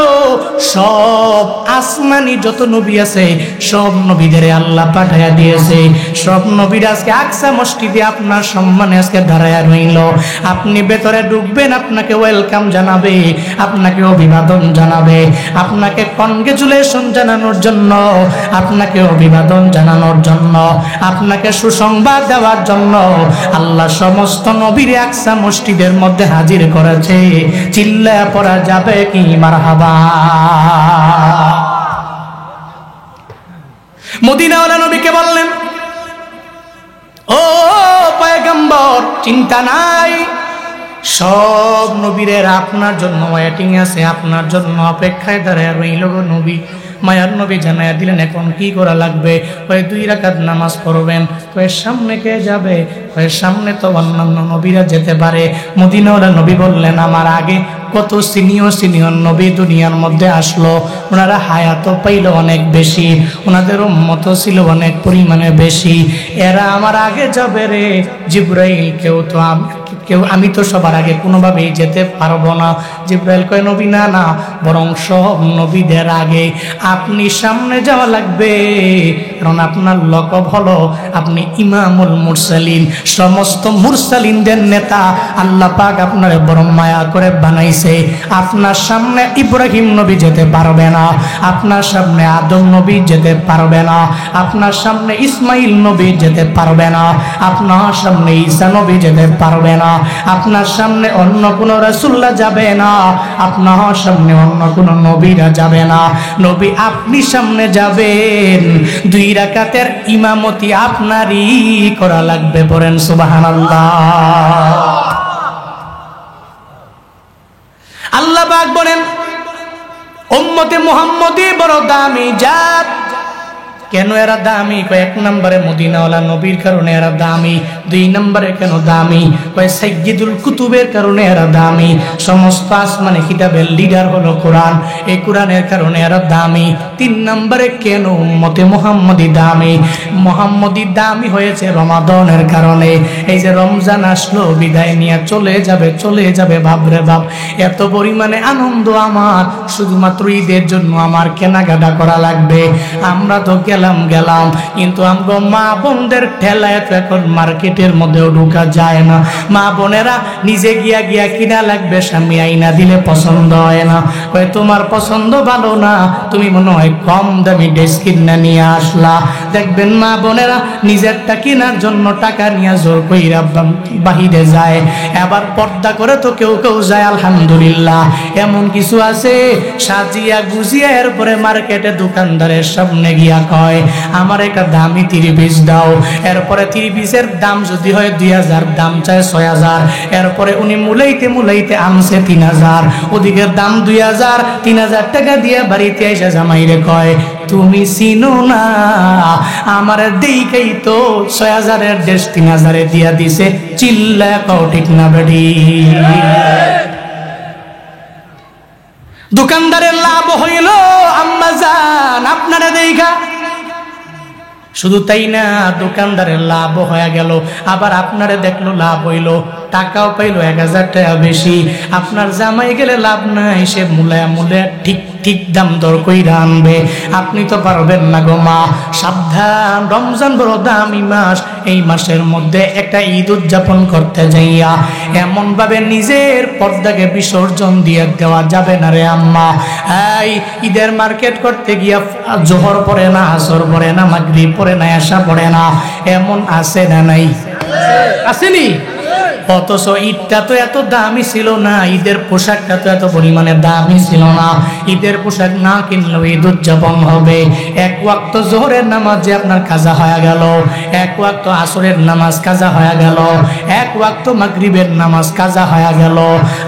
সব আসমানি যত নবী আছে সব নবীদের আল্লাহ পাঠায়া দিয়েছে। সব নবীরা আজকে আকসা মসজিদে আপনার সম্মানে আজকে দাঁড়ায়া রইল। আপনি ভেতরে ঢুকবেন, আপনাকে ওয়েলকাম জানাবে, আপনাকে অভিবাদন জানাবে, আপনাকে কনগ্রেচুলেশন জানানোর জন্য, আপনাকে অভিবাদন জানানোর জন্য, আপনাকে সুসংবাদ দেওয়ার জন্য আল্লাহ সমস্ত নবীরে আকসা মসজিদের মধ্যে হাজির করেছে। চিল্লায়া পড়া যাবে কি মারহাবা। মদিনাওয়ালা নবীকে বললেন, ও পয়গম্বর চিন্তা নাই, সব নবীদের আপনার জন্য ওয়েটিং আছে, আপনার জন্য অপেক্ষায় দাঁড়ায় রইল গো নবী। মায়ার নবী জানাইয়া দিলেন এখন কি করা লাগবে? ওই 2 রাকাত নামাজ পড়বেন। ওই সামনে কে যাবে? ওই সামনে তো অন্যান্য নবীরা যেতে পারে। মদিনাওয়ালা নবী বললেন আমার আগে কত সিনিয়র নবী দুনিয়ার মধ্যে আসলো, ওনারা হায়াত পাইল অনেক বেশি, ওনাদের উম্মত ছিল অনেক পরিমাণে বেশি, এরা আমার আগে যাবে রে জিবরাইল, আমি তো সবার আগে কোনোভাবেই যেতে পারবো না। জিবরাইল কয় নবী না না, বরং সব নবীদের আগে আপনি সামনে যাওয়া লাগবে, কারণ আপনার লকব হলো আপনি ইমামুল মুরসালিন, সমস্ত মুরসালিনদের নেতা। আল্লাহ পাক আপনারে বড় মায়া করে বানাইছে। আপনার সামনে ইব্রাহিম নবী যেতে পারবে না, আপনার সামনে আদম নবী যেতে পারবে না, আপনার সামনে ইসমাইল নবী যেতে পারবে না, আপনার সামনে ঈসা নবী যেতে পারবে না, আপনার সামনে অন্য কোনো রাসূলুল্লাহ যাবে না, আপনার সামনে অন্য কোনো নবীরা যাবে না। নবী আপনি সামনে যাবেন, 2 রাকাতের ইমামতি আপনারই করা লাগবে। পড়েন সুবহানাল্লাহ। আল্লাহ পাক বলেন উম্মতে মুহাম্মদী বড় দামি জাত। কেন এরা দামি? কয়েক নম্বরে মদিনাওয়ালা নবীর কারণে এরা দামি। 2 নম্বরে কেন দামি? কয় সাইয়্যিদুল কুতুবের কারণে এরা দামি। সমস্ত আসমানে কিতাবের লিডার হলো কোরআন, এই কোরআনের কারণে এরা দামি। 3 নম্বরে কেন উম্মতে মুহাম্মদী দামি? মুহাম্মদী দামি হয়েছে রমাদানের কারণে। এই যে রমজান আসলো, বিদায় নিয়ে চলে যাবে বাপরে বাপ, এত পরিমাণে আনন্দ আমার, শুধুমাত্র ঈদের জন্য আমার কেনাকাটা করা লাগবে। আমরা তো গেলাম কিন্তু আমগো মা বোনদের ঠেলায় তো এখন মার্কেটের মধ্যেও ঢোকা যায় না। মা বোনেরা নিজে গিয়া কিনা লাগবে, স্বামী আইনা দিলে পছন্দ হয় না। কয় তোমার পছন্দ ভালো না, তুমি মনে হয় কম দামি ড্রেস কিনা নিয়ে আসলা। দেখবেন মা বোনেরা নিজেরটা কেনার জন্য টাকা নিয়ে জোর কইরা বাহিরে যায়। আবার পর্দা করে তো কেউ যায়, আলহামদুলিল্লাহ। এমন কিছু আছে সাজিয়া গুজিয়া এরপরে মার্কেটে দোকানদারের সামনে গিয়া কয় আমার একটা দামি 30 পিস দাও। এরপরে 30 পিসের দাম যদি হয় 2000, দাম চায় 6000। এরপরে উনি মুলাইতে আনছে 3000, ওদিকের দাম 2000, 3000 টাকা দিয়ে বাড়িতে এসে জামাইরে কয় তুমি চিনো না আমার দেইকেই তো 6000-এর ড্রেস 3000-এ দিয়া দিছে। চিল্লা কও ঠিক না বেডি? দোকানদারের লাভ হইল আম্মা জান আপনারা দেইখা। শুধু তাই না, দোকানদারের লাভ হয়ে গেল, আবার আপনারে দেখলো লাভ হইল, টাকাও পাইলো 1000 টাকা বেশি। আপনার জামাই গেলে লাভ নাই, সে মূলে ঠিক দাম দর কইরা আনবে। আপনি তো পারবেন না গো মা। সাবধান, রমজান বড় দামি মাস। এই মাসের মধ্যে একটা ঈদ উদযাপন করতে যাইয়া এমন ভাবে নিজের পর্দাকে বিসর্জন দিয়ে দেওয়া যাবে না রে আম্মা। এই ঈদের মার্কেট করতে গিয়া জোহর পড়ে না, আসর পড়ে না, মাগরিব পড়ে না, এশা পড়ে না, এমন আছে না নাই? আসেনি? অথচ ঈদটা তো এত দামি ছিল না, ঈদের পোশাকটা তো এত পরিমাণে দামি ছিল না। ঈদের পোশাক না কিনলেও ঈদ উদযাপন হবে। 1 ওয়াক্ত জোহরের নামাজ যে আপনার কাজা হয়ে গেল, 1 ওয়াক্ত আসরের নামাজ কাজা হয়ে গেল, 1 ওয়াক্ত মাগরিবের নামাজ কাজা হয়ে গেল।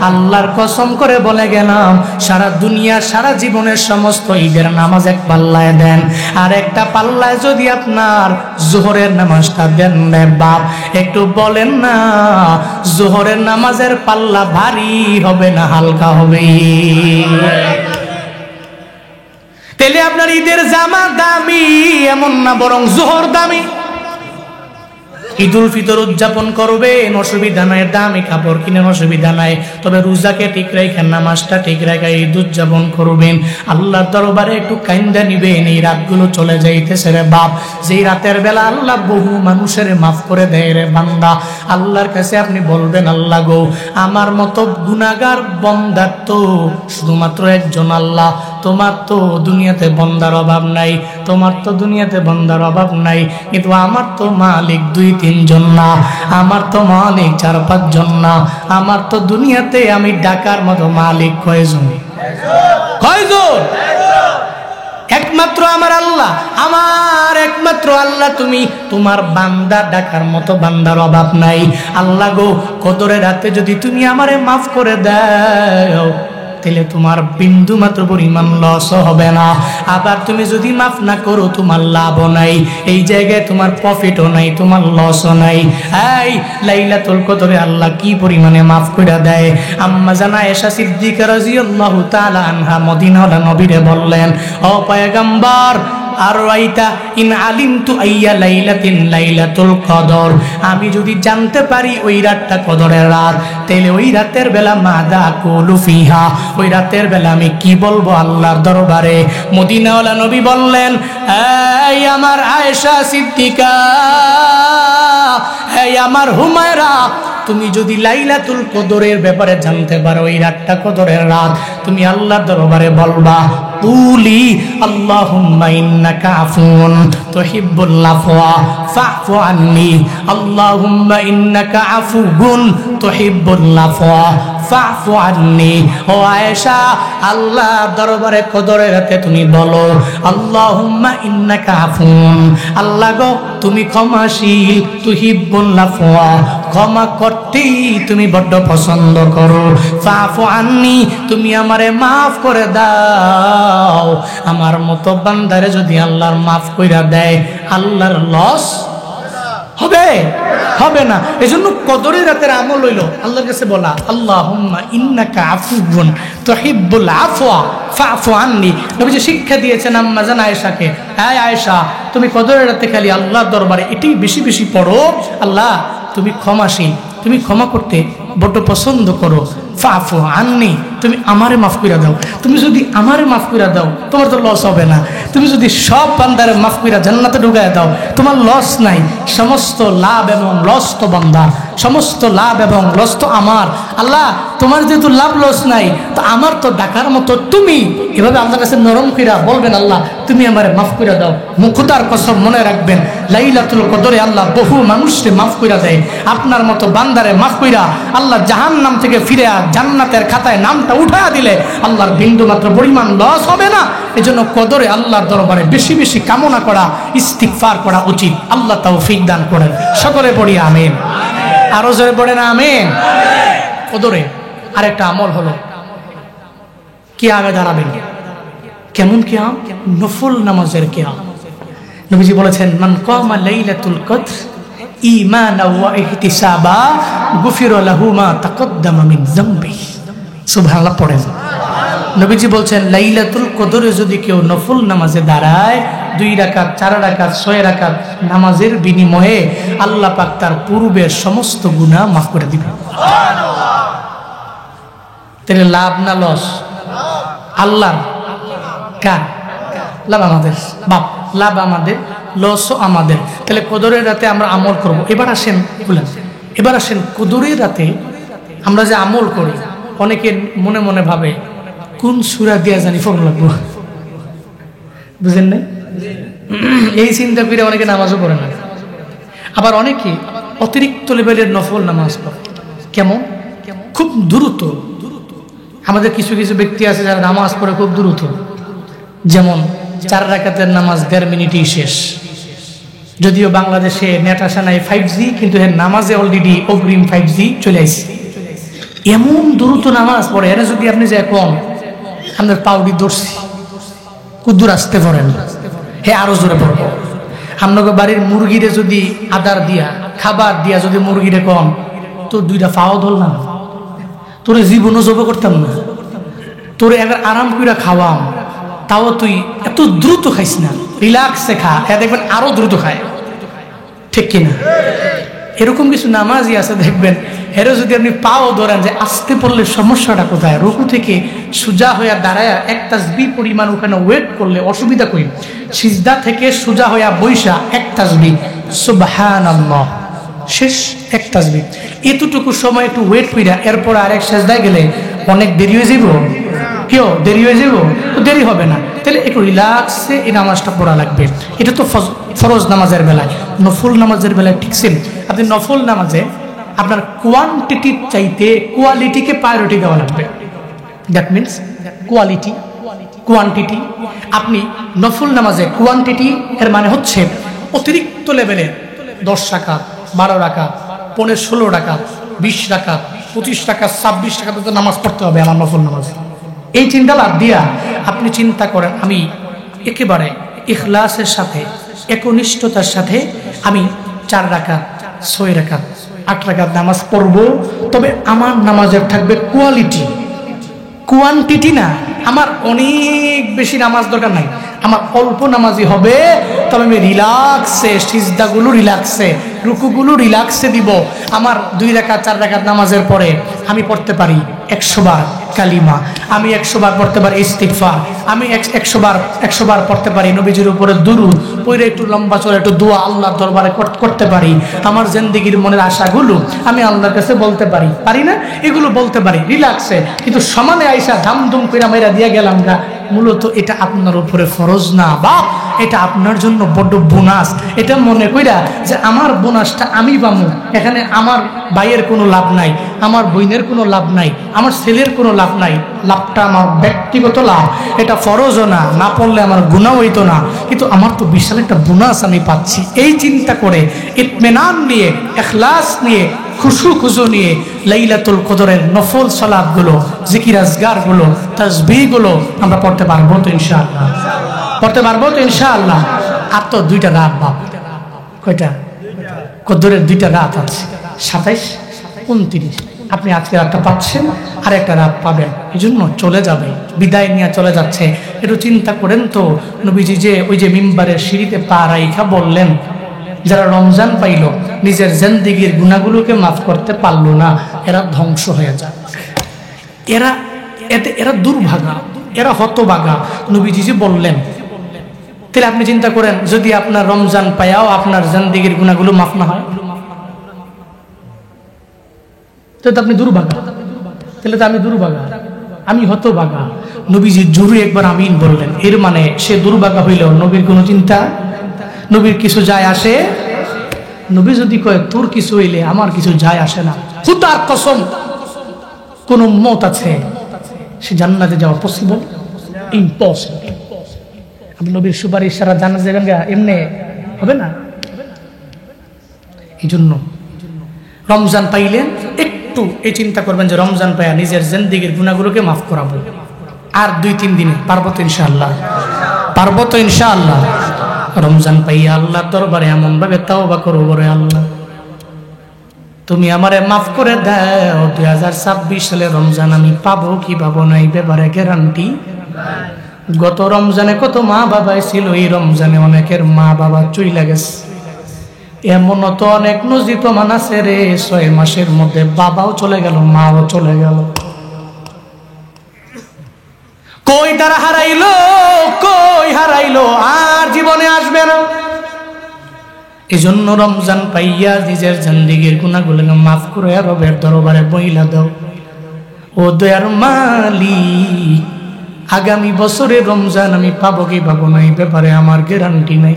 আল্লাহর কসম করে বলে গেলাম, সারা দুনিয়া সারা জীবনের সমস্ত ঈদের নামাজ এক পাল্লায় দেন, আর একটা পাল্লায় যদি আপনার জোহরের নামাজটা দেন রে বাপ, একটু বলেন না জোহরের নামাজের পাল্লা ভারী হবে না হালকা হবে? তাহলে আপনার ঈদের জামা দামি এমন না, বরং জোহর দামি। ঈদুল ফিতর উদযাপন করবেন, অসুবিধা নাই, দামি কাপড় কিনেন, অসুবিধা নাই, তবে রোজাকে ঠিক রাখেন, নামাজটা ঠিক রেখে ঈদ উদযাপন করবেন। আল্লাহর দরবারে একটু কাইন্দা নিবেন। এই রাতগুলো চলে যাইতেছে রে বাপ, যেই রাতের বেলা আল্লাহ বহু মানুষের মাফ করে দেয় রে বান্দা। আল্লাহর কাছে আপনি বলবেন, আল্লাহ গো, আমার মতো গুনাহগার বান্দার তো শুধুমাত্র একজন আল্লাহ। তোমার তো দুনিয়াতে বান্দার অভাব নাই, তোমার তো দুনিয়াতে বান্দার অভাব নাই, কিন্তু আমার তো মালিক 2-3 জন না, আমার তো মালিক 4-5 জন না, আমার তো দুনিয়াতে আমি ডাকার মতো মালিক কয়জন? কয়জন? একমাত্র আমার আল্লাহ, আমার একমাত্র আল্লাহ। তুমি তোমার বান্দা ডাকার মতো বান্দার অভাব নাই। আল্লাহ গো, কদরের রাতে যদি তুমি আমারে মাফ করে দাও, তাহলে তোমার বিন্দু মাত্র পরিমাণ লস হবে না। আবার তুমি যদি মাফ না করো, তোমার লাভও নাই, এই জায়গায় তোমার প্রফিটও নাই, তোমার লসও নাই। এই লাইলাতুল কদরে আল্লাহ কি পরিমাণে মাফ করে দেয়। আম্মা জানা আয়েশা সিদ্দিকা রাদিয়াল্লাহু তাআলা আনহা মদিনাওয়ালা নবীরে বললেন, ও পয়গম্বর, আর রাইতা ইন আলিমতু আইয়া লাইলাতিন লাইলাতুল কদর, আমি যদি জানতে পারি ওই রাতটা কদরের রাত, তাহলে ওই রাতের বেলা মাদা কুলু ফিহা, ওই রাতের বেলা আমি কি বলবো আল্লাহর দরবারে? মদিনাওয়ালা নবী বললেন, এই আমার আয়েশা সিদ্দিকা, এই আমার হুমায়রা, তুমি যদি লাইলাতুল কদরের ব্যাপারে জানতে পারো ওই রাতটা কদরের রাত, তুমি আল্লাহর দরবারে বলবা, কুলি আল্লাহুম্মা ইন্নাকা আফুন তুহিব্বুল আফওয়া ফাফু আন্নি, আল্লাহুম্মা ইন্নাকা আফুগুন তুহিব্বুল আফওয়া ফাফু আন্নি। ও আয়েশা, আল্লাহর দরবারে কদরের রাতে তুমি বলো, আল্লাহুম্মা ইন্নাকা আফুন, আল্লাহ গো তুমি ক্ষমাশীল, তুহিব্বুল আফওয়া, ক্ষমা করতেই তুমি বড্ড পছন্দ করো, ফাফু আন্নি, তুমি আমারে মাফ করে দাও। আমার মতো বান্দারে যদি আল্লাহর মাফ কইরা দেয়, আল্লাহর লস হবে? হবে না। এজন্য কদরের রাতের আমল হইল আল্লাহর কাছে বলা, আল্লাহুম্মা ইন্নাকা আফুউন তুহিব্বুল আফওয়া ফাফু আন্নি। নবীজি শিক্ষা দিয়েছেন আম্মা জান আয়েশাকে, হ্যাঁ আয়েশা, তুমি কদরের রাতে খালি আল্লাহর দরবারে এটি বেশি বেশি পড়ো, আল্লাহ তুমি ক্ষমাশীল, তুমি ক্ষমা করতে বড় পছন্দ করো, ফাফু আন্নি, তুমি আমারে মাফ করে দাও। তুমি যদি আমারে মাফ করে দাও, তোমার তো লস হবে না। তুমি যদি সব বান্দারে মাফ করে জান্নাতে ঢুকায় দাও, তোমার লস নাই। সমস্ত লাভ এবং লস তো বান্দার, সমস্ত লাভ এবং লস তো আমার। আল্লাহ, তোমার যেহেতু লাভ লস নাই, তো আমার তো ডাকার মতো তুমি। এভাবে আল্লাহর কাছে নরম কইরা বলবেন, আল্লাহ তুমি আমারে মাফ করে দাও। মুখতার কসম মনে রাখবেন, লাইলাতুল কদরে আল্লাহ বহু মানুষকে মাফ করে দেয়। আপনার মতো বান্দারে মাফ কইরা আল্লাহ জাহান্নাম থেকে ফিরে জান্নাতের খাতায় নামটা উঠায়া দিলে আল্লাহর বিন্দু মাত্র পরিমাণ লস হবে না। এজন্য কদরে আল্লাহর দরবারে বেশি বেশি কামনা করা, ইস্তিগফার করা উচিত। আল্লাহ তৌফিক দান করেন। সকলে পড়ি আমিন। আরো জোরে পড়েন আমিন। কদরে আরেকটা আমল হলো কিয়ামে দাঁড়াবেন। কেমন কিয়াম? নফল নামাজের কিয়াম। নবীজি বলেছেন, মান কামা লাইলাতুল কদর ঈমানাও ওয়া ইহতিসাবা গুফিরা লাহু মা তাকদ্দামা মিন যামবিহি। সুবহানাল্লাহ পড়েন। নবীজি বলছেন, লাইলাতুল কদরে যদি কেউ নফল নামাজে দাঁড়ায়, 2 রাকাত 4 রাকাত 6 রাকাত নামাজের বিনিময়ে আল্লাহ পাক তার পূর্বের সমস্ত গুনাহ মাফ করে দিবেন। সুবহানাল্লাহ। তাহলে লাভ না লস? আল্লাহ কার? লাভ আমাদের বাপ, লাভ আমাদের, লসও আমাদের। তাহলে কদরের রাতে আমরা আমল করব। এবার আসেন বলেন, এবার আসেন কদরের রাতে আমরা যে আমল করি, অনেকে মনে মনে ভাবে কোন সূরা দিয়া জানি ফোন লাগবো, বুঝেন না? এই চিন্তা করে অনেকে নামাজও পড়ে না। আবার অনেকে অতিরিক্ত লেভেলের নফল নামাজ পড়ে। কেমন? খুব দ্রুত। আমাদের কিছু কিছু ব্যক্তি আছে যারা নামাজ পড়ে খুব দ্রুত, যেমন 4 রাকাতের নামাজ 1.5 মিনিটেই শেষ। যদিও বাংলাদেশে নেট আসা নাই 5G, কিন্তু এর নামাজে অলরেডি অগ্রিম 5G চলে আসছে। এমন দ্রুত নামাজ পড়ে, এরা যদি আপনি যে কম আমাদের পাউডি দর্শি কুদ্দুর আসতে পারেন, হে আরো জোরে পড়বো। আপনাকে বাড়ির মুরগিরে যদি আদার দিয়া খাবার দিয়া যদি মুরগিরে কম, তো 2টা পাও ধরলাম, তোরে জীবনও জব করতাম না, তোরে একবার আরাম করে খাওয়াম, তাও তুই এত দ্রুত খাইস না, রিল্যাক্সে খা, দেখবেন আরো দ্রুত খায়, ঠিক কিনা? এরকম কিছু নামাজি আছে দেখবেন, হেরো যদি আপনি পাও ধরেন যে আস্তে পড়লে সমস্যাটা কোথায়, রুকু থেকে সোজা হইয়া দাঁড়ায় এক তাসবিহ পরিমাণ ওখানে ওয়েট করলে অসুবিধা কই, সিজদা থেকে সোজা হইয়া বৈশা এক তাসবিহ সুবহানাল্লাহ, শেষ এক তাসবিহ, এতটুকু সময় একটু ওয়েট কইরা এরপর আরেক সেজদায় গেলে অনেক দেরি হয়ে যাব। কেউ দেরি হয়ে যাব? তো দেরি হবে না। তাহলে একটু রিল্যাক্সে এই নামাজটা পড়া লাগবে। এটা তো ফরজ নামাজের বেলায়। নফল নামাজের বেলায় ঠিক সেম। আপনি নফল নামাজে আপনার কোয়ান্টিটির চাইতে কোয়ালিটিকে প্রায়োরিটি দেওয়া লাগবে। That means quality, quantity. আপনি নফল নামাজে কোয়ান্টিটি এর মানে হচ্ছে অতিরিক্ত লেভেলের 10 রাকাত, 12 রাকাত, 15, 16 রাকাত, 20 রাকাত, 25 রাকাত, 26 রাকাত তো নামাজ পড়তে হবে আমার নফল নামাজ। এই চিন্তা বাদ দিয়া আপনি চিন্তা করেন আমি একেবারে ইখলাসের সাথে, একনিষ্ঠতার সাথে আমি 4 রাকাত, 6 রাকাত, 8 রাকাত নামাজ পড়ব, তবে আমার নামাজের থাকবে কোয়ালিটি, কোয়ান্টিটি না। আমার অনেক বেশি নামাজ দরকার নাই, আমার অল্প নামাজি হবে, তবে আমি রিল্যাক্সে, সিজদাগুলো রিল্যাক্সে, রুকুগুলো রিল্যাক্সে দিব। আমার 2 রাকাত 4 রাকাত নামাজের পরে আমি পড়তে পারি 100 বার কালিমা, আমি 100 বার পড়তে পারি ইস্তিগফার, আমি 100 বার পড়তে পারি নবীজির উপরে দুরূদ, পড়ে একটু লম্বা চলে একটু দোয়া আল্লাহর দরবারে করতে পারি। আমার জিন্দেগির মনের আশাগুলো আমি আল্লাহর কাছে বলতে পারি, পারি না? এগুলো বলতে পারি রিল্যাক্সে। কিন্তু সমানে আইসা ধামধুম কইরা মেরা দিয়া গেলাম না, মূলত এটা আপনার উপরে ফরজ না বাপ, এটা আপনার জন্য বড় বোনাস। এটা মনে কইরা যে আমার বোনাসটা আমি পাবো, এখানে আমার ভাইয়ের কোনো লাভ নাই, আমার বোনের কোনো লাভ নাই, আমার ছেলের কোনো লাভ নাই, লাভটা আমার ব্যক্তিগত লাভ, এটা ফরজও না, না পড়লে আমার গুনাহ হইতো না, কিন্তু আমার তো বিশাল একটা বোনাস আমি পাচ্ছি। এই চিন্তা করে ইতমিনান নিয়ে, ইখলাস নিয়ে, খুশু নিয়ে লাইলাতুল কদরের নফল সালাতগুলো, জিকির আজগারগুলো, তাসবিহগুলো আমরা পড়তে পারবো তো ইনশাআল্লাহ? পড়তে পারবো তো ইনশাআল্লাহ? আর তো 2টা রাত বাপ, কয়টা? কদরের 2টা রাত আছে, 27, 29। আপনি আজকে রাতটা পাচ্ছেন, আর একটা রাত পাবেন, এই জন্য চলে যাবে, বিদায় নিয়ে চলে যাচ্ছে। একটু চিন্তা করেন তো, নবীজি যে ওই যে মিম্বারের সিঁড়িতে পা রাইখা বললেন, যারা রমজান পাইল নিজের জিন্দেগির গুনাহগুলোকে মাফ করতে পারলো না, এরা ধ্বংস হয়ে যায়, এরা দুর্ভাগা, এরা হতভাগা, নবীজি যে বললেন। তাহলে আপনি চিন্তা করেন, যদি আপনার রমজান পায়াও আপনার জিন্দেগির গুনাহগুলো মাফ না হয়, তো আপনি দুর্ভাগা। তাহলে তো আমি দুর্ভাগা, আমি হতভাগা। নবীজি জোরে একবার আমিন বললেন, এর মানে সে দুর্ভাগা হইলেও নবীর কোনো চিন্তা, নবীর কিছু যায় আসে? নবী যদি কয় তোর কিছু হইলে আমার কিছু যায় আসে না, খুদার কসম কোন উম্মত আছে সে জান্নাতে যাওয়া পসিবল? ইম্পসিবল। আপনি নবীর সুপারিশ সারা জান্নাত যাবেন গা, এমনি হবে না। এই জন্য রমজান পাইলেন একটু এই চিন্তা করবেন যে রমজান পাইয়া নিজের জিন্দেগির গুনাহগুলোকে মাফ করাবো। আর 2-3 দিনে পারবো তো ইনশাআল্লাহ? পারবো তো ইনশাআল্লাহ? রমজান পাইয়া আল্লাহর দরবারে এমন ভাবে তাওবা করব, রে আল্লাহ তুমি আমারে মাফ করে দাও, 2026 সালে রমজান আমি পাবো কি পাবো না এই ব্যাপারে গ্যারান্টি। গত রমজানে কত মা বাবা ছিল, এই রমজানে অনেকের মা বাবা চইলা গেছে। এমন তো অনেক নজির প্রমাণ আছে রে, 6 মাসের মধ্যে বাবাও চলে গেল, মাও চলে গেল। কই তারা হারাইলো, কই হারাইলো, আর জীবনে আসবে না। এজন্য রমজান পাইয়া নিজের জিন্দেগির গুনাহগুলোকে মাফ করে রবের দরবারে বইলা দাও, ও দয়ার মালিক আগামী বছরে রমজান আমি পাবো কি পাবো না এই ব্যাপারে আমার গ্যারান্টি নাই।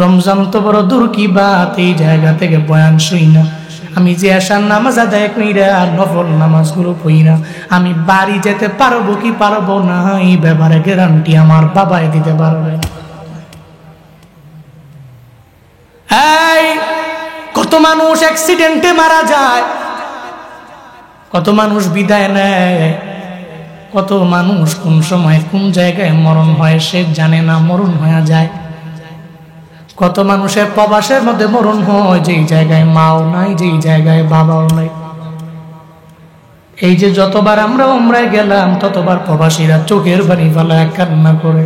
রমজান তো বড় দূর কি বাত, এই জায়গা থেকে বয়ান শুই না, আমি যে আসার নামাজ আদায় কইরা নফল নামাজগুলো পড়িনা আমি বাড়ি যেতে পারবো কি পারবো না এই ব্যাপারে গ্যারান্টি আমার বাবাই দিতে পারবে। এই কত মানুষ অ্যাক্সিডেন্টে মারা যায়, কত মানুষ বিদায় নেয়, কত মানুষ কোন সময় কোন জায়গায় মরণ হয় সে জানে না, মরণ হয়ে যায়। কত মানুষের প্রবাসের মধ্যে মরণ হয়, যেই জায়গায় মাও নাই, যেই জায়গায় বাবাও নাই। এই যে যতবার আমরা উমরায় গেলাম ততবার প্রবাসীরা চোখের পানি ফেলায় কান্না করে।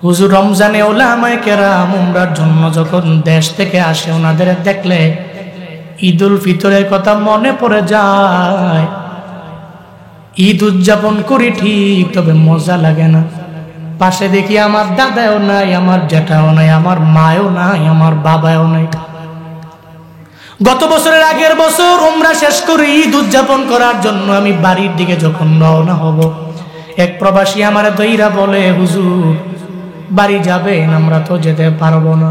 হুজুর রমজানে ওলামায়ে কেরাম উমরার জন্য যখন দেশ থেকে আসে, ওনাদের দেখলে ঈদুল ফিতরের কথা মনে পড়ে যায়। ঈদ উদযাপন করি ঠিক, তবে মজা লাগে না। পাশে দেখি আমার দাদাও নাই, আমার জ্যাঠাও নাই, আমার মায়ও নাই, আমার বাবাও নাই। গত বছরের আগের বছর উমরা শেষ করে ঈদ উদযাপন করার জন্য আমি বাড়ির দিকে যখন রওনা হব, এক প্রবাসী আমার দইরা বলে, হুজুর বাড়ি যাবেন? আমরা তো যেতে পারবো না,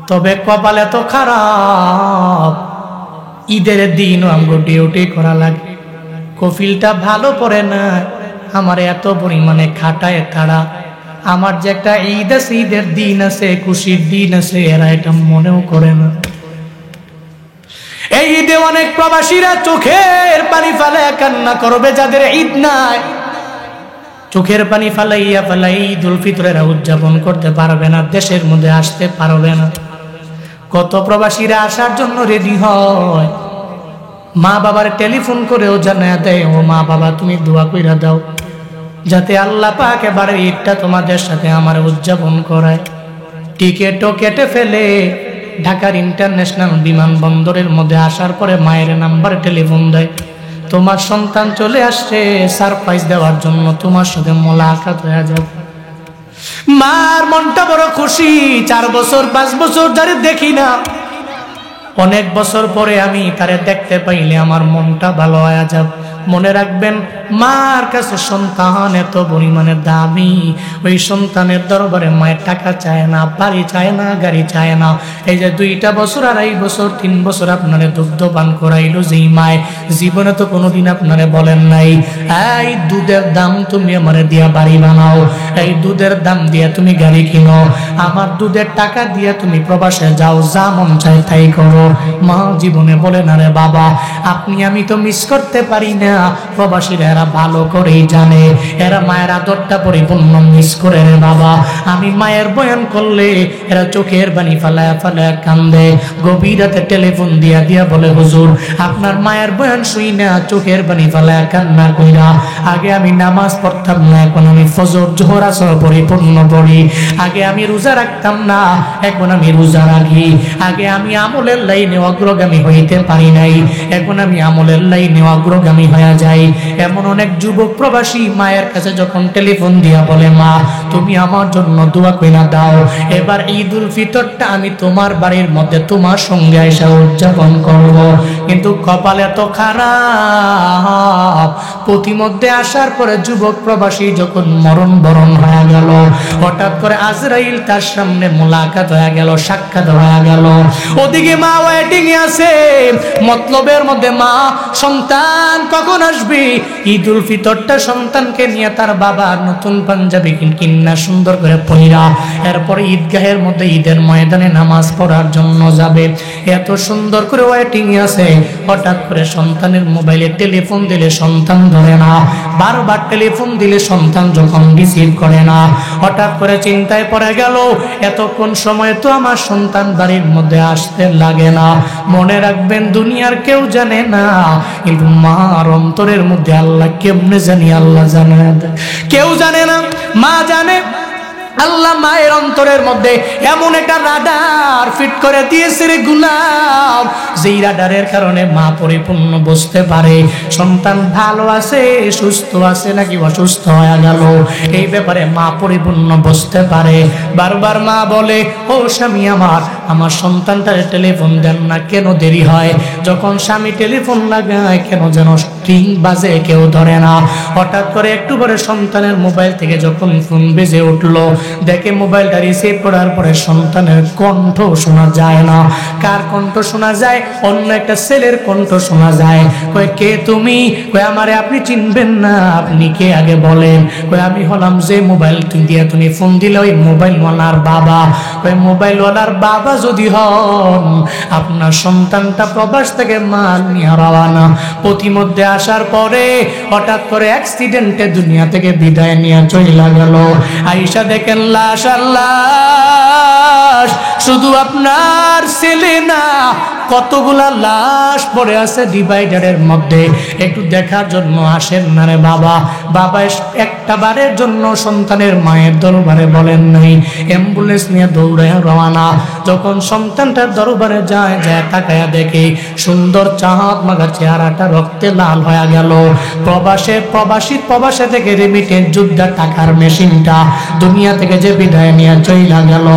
তবে কপালে তো খারাপ, ঈদের দিনও আমগো ডিউটি করা লাগে, কফিলটা ভালো পড়ে না, আমার এত পরিমাণে খাটায় তারা, আমার যে একটা ঈদ আছে, ঈদের দিন আছে, খুশির দিন আছে, এরা এটা মনেও করে না। এই ঈদে অনেক প্রবাসীরা চোখের পানি ফেলে কান্না করবে, যাদের ঈদ নাই চোখের পানি ফালাইয়া ফালাই ঈদুল ফিতরের উদযাপন করতে পারবে না, দেশের মধ্যে আসতে পারবে না। কত প্রবাসীরা আসার জন্য রেডি হয়, মা বাবার টেলিফোন করেও জানায় দেয়, ও মা বাবা তুমি দোয়া কইরা দাও যাতে আল্লাহ পাক এবারে ঈদটা তোমাদের সাথে আমার উদযাপন করায়। টিকেটও কেটে ফেলে ঢাকার ইন্টারন্যাশনাল বিমানবন্দরের মধ্যে আসার পরে মায়ের নাম্বার টেলিফোন দেয়, তোমার সন্তান চলে আসছে, সারপ্রাইজ দেওয়ার জন্য তোমার সাথে মোলাকাত হয়ে যাবে। মার মনটা বড় খুশি, 4 বছর 5 বছর ধরে দেখি না, অনেক বছর পরে আমি তারে দেখতে পাইলে আমার মনটা ভালো হয়ে যাবে। মনে রাখবেন, মার কাছে সন্তান এত পরিমাণে দামি, ওই সন্তানের দরবারে মায়ের টাকা চায় না, বাড়ি চায় না, গাড়ি চায় না। এই যে 2টা বছর 2.5 বছর 3 বছর আপনারে দুগ্ধ পান করাইলো যেই মায়, জীবনে তো কোনোদিন আপনারে বলেন নাই, এই দুধের দাম তুমি আমারে দিয়া বাড়ি বানাও, এই দুধের দাম দিয়া তুমি গাড়ি কিনো, আমার দুধের টাকা দিয়া তুমি প্রবাসে যাও, যা মন চায় তাই করো। মা জীবনে বলে না রে বাবা, আপনি আমি তো মিস করতে পারি না, প্রবাসীরা এরা ভালো করেই জানে, এরা মায়ের আদরটা পরিপূর্ণ মিস করে রে বাবা। আমি মায়ের বয়ান করলে এরা চোখের পানি ফালায়া ফালায়া কান্দে, গভীর রাতে টেলিফোন দিয়া দিয়া বলে, হুজুর আপনার মায়ের বয়ান শুই না চোখের পানি ফালায়া কান্না কইরা, আগে আমি নামাজ পড়তাম না, এখন আমি ফজর জোহর আসর পরিপূর্ণ পড়ি, আগে আমি রোজা রাখতাম না, এখন আমি রোজা রাখি, আগে আমি আমলের লাইনে অগ্রগামী হইতে পারি নাই, এখন আমি আমলের লাইনে অগ্রগামী হয়ে যাই। এমন অনেক যুবক প্রবাসী মায়ের কাছে যখন টেলিফোন দিয়া বলে, মা তুমি আমার জন্য দোয়া কইরা দাও, এবার ঈদুল ফিতরটা আমি তোমার বাড়ির মধ্যে তোমার সঙ্গে এসে উদযাপন করব, কিন্তু কপালে তো খারাপ, প্রতিমধ্যে আসার পরে যুবক প্রবাসী যখন মরণ বরণ হয়ে গেল, হঠাৎ করে আজরাইল তার সামনে মোলাকাত হয়ে গেল, সাক্ষাৎ হয়ে গেল। ওদিকে মা ওয়েটিং এ আছে, মতলবের মধ্যে মা সন্তান কখন আসবে, ঈদুল ফিতরটা সন্তানকে নিয়ে তার বাবা নতুন পাঞ্জাবি কিন্না সুন্দর করে পরিরা এরপরে ঈদগাহের মধ্যে ঈদের ময়দানে নামাজ পড়ার জন্য যাবে, এত সুন্দর করে ওয়েটিং এ আছে। হঠাৎ করে সন্তানের মোবাইলে টেলিফোন দিলে সন্তান ধরে না, বারবার টেলিফোন দিলে সন্তান যখন রিসিভ করে না, হঠাৎ করে চিন্তায় পড়ে গেল, এতক্ষণ সময় তো আমার সন্তান বাড়ির মধ্যে আসতে লাগে না। মনে রাখবেন, দুনিয়ার কেউ জানে না, কিন্তু মার অন্তরের মধ্যে আল্লাহ কেমনে জানি, আল্লাহ জানে, কেউ জানে না, মা জানে। আল্লাহ মায়ের অন্তরের মধ্যে এমন একটা রাডার ফিট করে দিয়েছে রে গুলাম, যেই রাডারের কারণে মা পরিপূর্ণ বুঝতে পারে সন্তান ভালো আছে, সুস্থ আছে নাকি অসুস্থ হয়ে গেল, এই ব্যাপারে মা পরিপূর্ণ বুঝতে পারে। বারবার মা বলে, ও স্বামী আমার, আমার সন্তানটারে টেলিফোন দেন না, কেন দেরি হয়? যখন স্বামী টেলিফোন লাগায় কেন যেন স্ট্রিং বাজে, কেউ ধরে না। হঠাৎ করে একটু পরে সন্তানের মোবাইল থেকে যখন ফোন বেজে উঠলো, দেখে মোবাইলটা রিসিভ করার পরে সন্তানের কণ্ঠ শোনা যায় না। কার কণ্ঠ শোনা যায়? অন্য একটা ছেলের কণ্ঠ শোনা যায়। কয়, কে তুমি? কয়, আমারে আপনি চিনবেন না, আপনি কে আগে বলেন। কয়, আমি হলাম যে মোবাইল দিয়ে তুমি ফোন দিলে ওই মোবাইলওয়ালার বাবা। কয়, মোবাইলওয়ালার বাবা যদি হন, আপনার সন্তানটা প্রবাস থেকে মাল নিয়ে রওনা, প্রতিমধ্যে আসার পরে হঠাৎ করে অ্যাক্সিডেন্টে দুনিয়া থেকে বিদায় নিয়ে চলে গেল। আয়েশা দেখেন লাশ, আল্লাহ শুধু আপনার ছেলে না, কতগুলা লাশ পড়ে আছে ডিভাইডারের মধ্যে, একটু দেখার জন্য আসেন না রে বাবা? বাবা একটা বারের জন্য সন্তানের মায়ের দরবারে বলেন নাই। অ্যাম্বুলেন্স নিয়ে দৌড়ে রওনা। যখন সন্তানটার দরবারে যায় তাকায়া দেখে সুন্দর চাঁদ মাগা চেহারাটা রক্তে লাল হয়ে গেল। প্রবাসী থেকে রিমিটেন্স যুদ্ধের টাকার মেশিনটা দুনিয়া থেকে যে বিদায় নিয়ে চইলা গেল,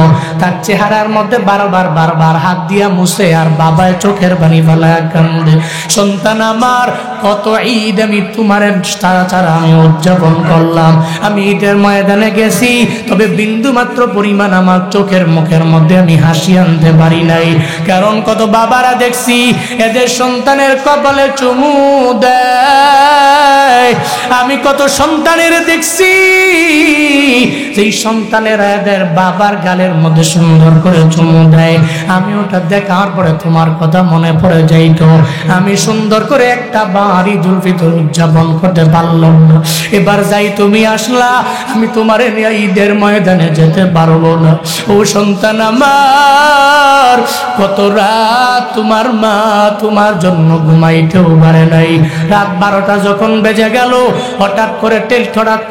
তার চেহারার মধ্যে বারবার হাত দিয়া মুছে আর বাবায় চোখের পানি ফেলায় কান্দে। সন্তান আমার, কত ঈদ আমি তোমার ছাড়া আমি উদযাপন করলাম। আমি ঈদের ময়দানে গেছি, তবে বিন্দু মাত্র পরিমাণ আমার চোখের মুখের মধ্যে আমি হাসি আনতে পারি নাই। কারণ কত বাবারা দেখছি এদের সন্তানের কপালে চুমু দেয়। আমি কত সন্তানের দেখছি যেই সন্তানেরা এদের বাবার গালের মধ্যে সুন্দর করে চুমু দেয়। আমি ওটা দেখার পরে তোমার কথা মনে পড়ে যাইতো। আমি সুন্দর করে একটা বার ঈদুল ফিতর উদযাপন করতে পারলাম না। এবার যাই তুমি আসলা, আমি তোমার নিয়ে ঈদের ময়দানে যেতে পারবো না। ও সন্তান আমার, কত রাত তোমার মা তোমার জন্য ঘুমাইতেও পারে নাই। রাত 12টা যখন বেজে গেল, হঠাৎ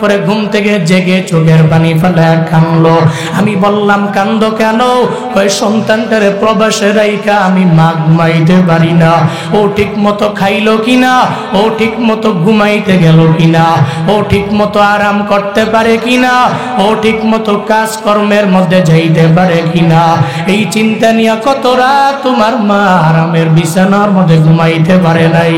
করে ঘুম থেকে জেগে চোখের পানি ফেলে কাঁদলো। আমি বললাম কান্দো কেন? ওই সন্তানটারে প্রবাসে রাইখা আমি মা ঘুমাইতে পারি না। ও ঠিক মতো খাইলো কিনা, ও ঠিক মতো ঘুমাইতে গেল কিনা, ও ঠিক মতো আরাম করতে পারে কিনা, ও ঠিক মতো কাজকর্মের মধ্যে যাইতে পারে কিনা, এই চিন্তা নিয়ে কত রাত তোমার মা আরামের বিছানার মধ্যে ঘুমাইতে পারে নাই।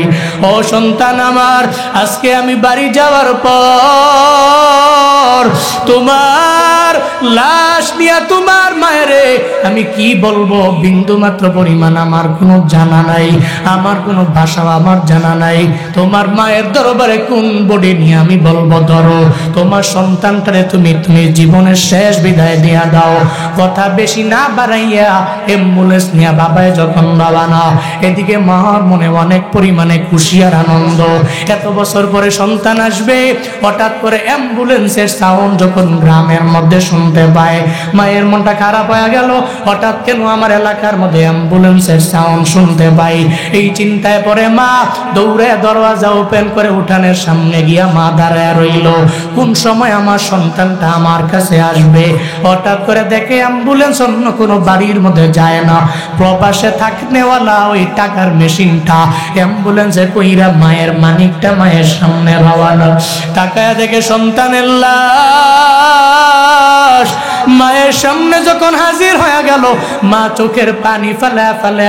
ও সন্তান আমার, আজকে আমি বাড়ি যাওয়ার পর তোমার লাশ নিয়ে তোমার মায়েরে আমি কি বলবো বিন্দু মাত্র পরিমাণ আমার কোনো জানা নাই, আমার কোনো ভাষা আমার জানা নাই। তোমার মায়ের দরবারে কোন বডি নিয়ে আমি বলবো ধরো তোমার সন্তানটারে তুমি জীবনের শেষ বিদায় দিয়া দাও। কথা বেশি না বাড়াইয়া অ্যাম্বুলেন্স নিয়ে বাবায় যখন রওনা, এদিকে মার মনে অনেক পরিমাণে খুশি আর আনন্দ। এত বছর পরে সন্তান আসবে, হঠাৎ করে অ্যাম্বুলেন্সের সাউন্ড যখন গ্রামের মধ্যে শুনতে পায়, মায়ের মনটা খারাপ হয়ে গেল। হঠাৎ কেন আমার এলাকার মধ্যে অ্যাম্বুলেন্সের সাউন্ড শুনতে পাই? এই চিন্তায় পরে মা দৌড়ে দরওয়াজা ওপেন করে উঠানের সামনে গিয়া মা দাঁড়ায় রইল, কোন সময় আমার সন্তানটা আমার কাছে আসবে। হঠাৎ করে দেখে অ্যাম্বুলেন্স অন্য কোনো বাড়ির মধ্যে যায় না, প্রবাসে থাকনেওয়ালা ওই টাকার মেশিনটা অ্যাম্বুলেন্সে কইরা মায়ের মানিকটা মায়ের সামনে রওয়ানা। তাকায়া দেখে সন্তানের লাশ মায়ের সামনে যখন হাজির হয়ে গেল, মা চোখের পানি ফেলে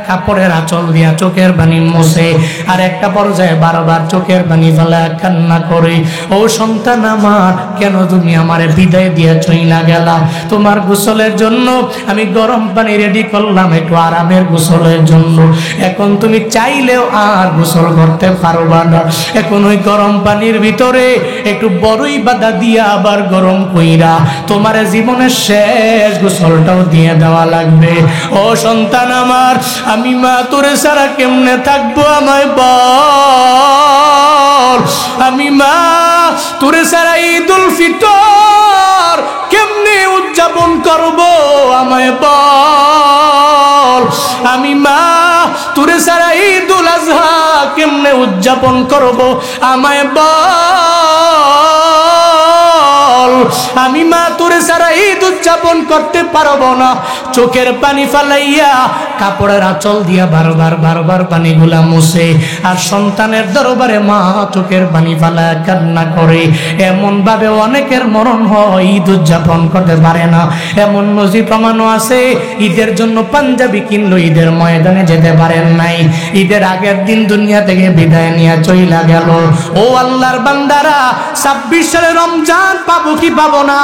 কাপড়ের আঁচল দিয়া চোখের পানি মুছে আর একটা পর্যায়ে বারবার চোখের পানি ফেলে কান্না করে, ও সন্তান আমার, কেন তুমি আমারে বিদায় দিয়া চইলা গেলা? তোমার গোসলের জন্য আমি গরম পানি রেডি করলাম, একটু আরামের গোসলের জন্য। এখন তুমি চাইলেও আর গোসল করতে পারবা না। এখন ওই গরম পানির ভিতরে একটু বড়ই বাদা দিয়া আবার গরম কইরা তোমার জীবনের শেষ গোসলটাও দিয়ে দেওয়া লাগবে। ও সন্তান আমার, আমি মা তোরে ছাড়া কেমনে থাকবো আমায় বল? আমি মা তোরে ছাড়া ঈদুল ফিতর কেমনে উদযাপন করবো আমায় বল? আমি মা তোরে ছাড়া ঈদুল আজহা কেমনে উদযাপন করবো আমায় বল? আমি মা তোরে ছাড়া ঈদ উদযাপন করতে পারবো না। চোখের পানি ফালাইয়া কাপড়ের আঁচল দিয়া বারবার পানিগুলা মুছে আর সন্তানের দরবারে মা চোখের পানি ফালায় কান্না করে। এমন ভাবে অনেকের মরণ হয়, ঈদ উদযাপন করতে পারে না। এমন নজির প্রমাণও আছে, ঈদের জন্য পাঞ্জাবি কিনলো, ঈদের ময়দানে যেতে পারেন নাই, ঈদের আগের দিন দুনিয়া থেকে বিদায় নিয়ে চইলা গেল। ও আল্লাহর বান্দারা, 26 সালে রমজান পাবো কি পাবো না,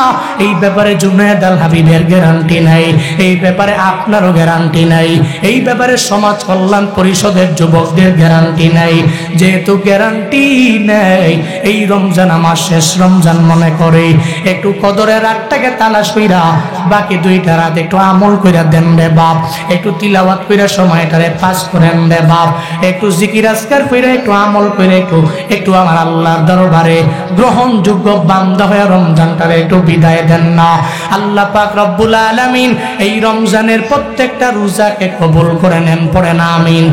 এই ব্যাপারে জুনায়েদ আল হাবিবের গ্যারান্টি নাই, এই ব্যাপারে আপনারও গ্যারান্টি নাই, এই ব্যাপারে সমাজ কল্যাণ পরিষদের যুবকদের গ্যারান্টি নাই। যেহেতু গ্যারান্টি নেই, এই রমজান আমার শেষ রমজান মনে করে একটু কদরের রাতটাকে তালাশ কইরা বাকি 2টা রাত একটু আমল কইরা দেন রে বাপ, একটু তিলাওয়াত কইরা সময়টারে পাস করেন রে বাপ, একটু জিকির আজকার কইরা একটু আমল কইরা একটু আমার আল্লাহর দরবারে গ্রহণযোগ্য বান্দা হয়ে রমজানটারে একটু বিদায় দেন না। আল্লাহ পাক রব্বুল আলামিন এই রমজানের প্রত্যেকটা রোজাকে কবুল করে নেন, পড়েন আমিন।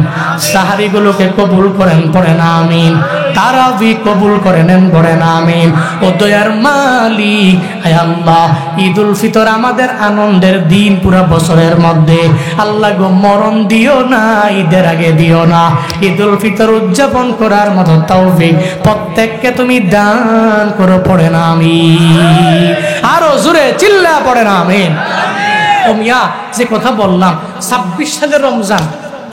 সাহারিগুলোকে কবুল করেন, পড়েন আমিন। তারাবি কবুল করে নেন, পড়েন আমিন। ও দয়ার মালিক, হে আল্লাহ, ঈদুল ফিতর আমাদের আনন্দের দিন পুরা বছরের মধ্যে। আল্লাহ গো, মরণ দিও না, ঈদের আগে দিও না। ঈদুল ফিতর উদযাপন করার মতো তৌফিক প্রত্যেককে তুমি দান করো, পড়েন আমিন। আরো জোরে চিল্লা পড়েন আমিন। ও মিয়া, যে কথা বললাম 26 সালের রমজান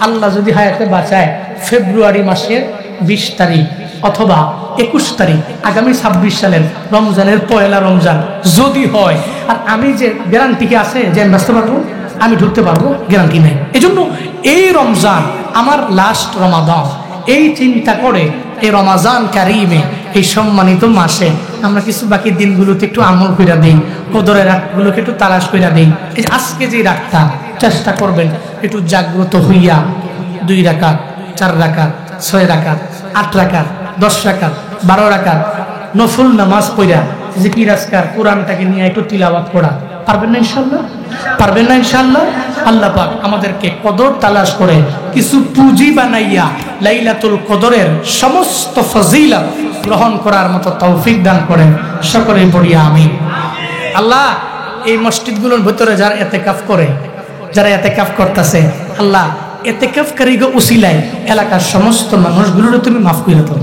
আল্লাহ যদি হায়াতে বাঁচায় ফেব্রুয়ারি মাসের 20 তারিখ অথবা 21 তারিখ, আগামী 26 সালের রমজানের পয়লা রমজান যদি হয়, আর আমি যে গ্যারান্টি কি আছে যে আমি বাঁচতে পারবো, আমি ঢুকতে পারবো, গ্যারান্টি নেই। এজন্য এই রমজান আমার লাস্ট রমাদান, এই চিন্তা করে এই রমাজান কারিমে, এই সম্মানিত মাসে আমরা কিছু বাকি দিনগুলোতে একটু আমল কইরা দিই, কদরের রাতগুলোকে একটু তালাশ কইরা দিই। এই আজকে যে রাতটা চেষ্টা করবেন একটু জাগ্রত হইয়া 2 রাকাত, 4 রাকাত, 6 রাকাত, 8 রাকাত, 10 রাকাত, 12 রাকাত নফল নামাজ পড়া, জিকির আজকার, কোরআনটাকে নিয়ে একটু তিলাওয়াত করা। পারবেন না ইনশাআল্লাহ? পারবেন না ইনশাআল্লাহ? আল্লাহ পাক আমাদেরকে কদর তালাশ করে কিছু পুঁজি বানাইয়া লাইলাতুল কদরের সমস্ত ফজিলত গ্রহণ করার মতো তৌফিক দান করেন। সকলেই পড়ি আমিন। আল্লাহ, এই মসজিদগুলোর ভিতরে যারা ইতিকাফ করে, যারা ইতিকাফ করতেছে, আল্লাহ ইতিকাফকারীকে উসিলায় এলাকার সমস্ত মানুষগুলোর তুমি মাফ করে দাও।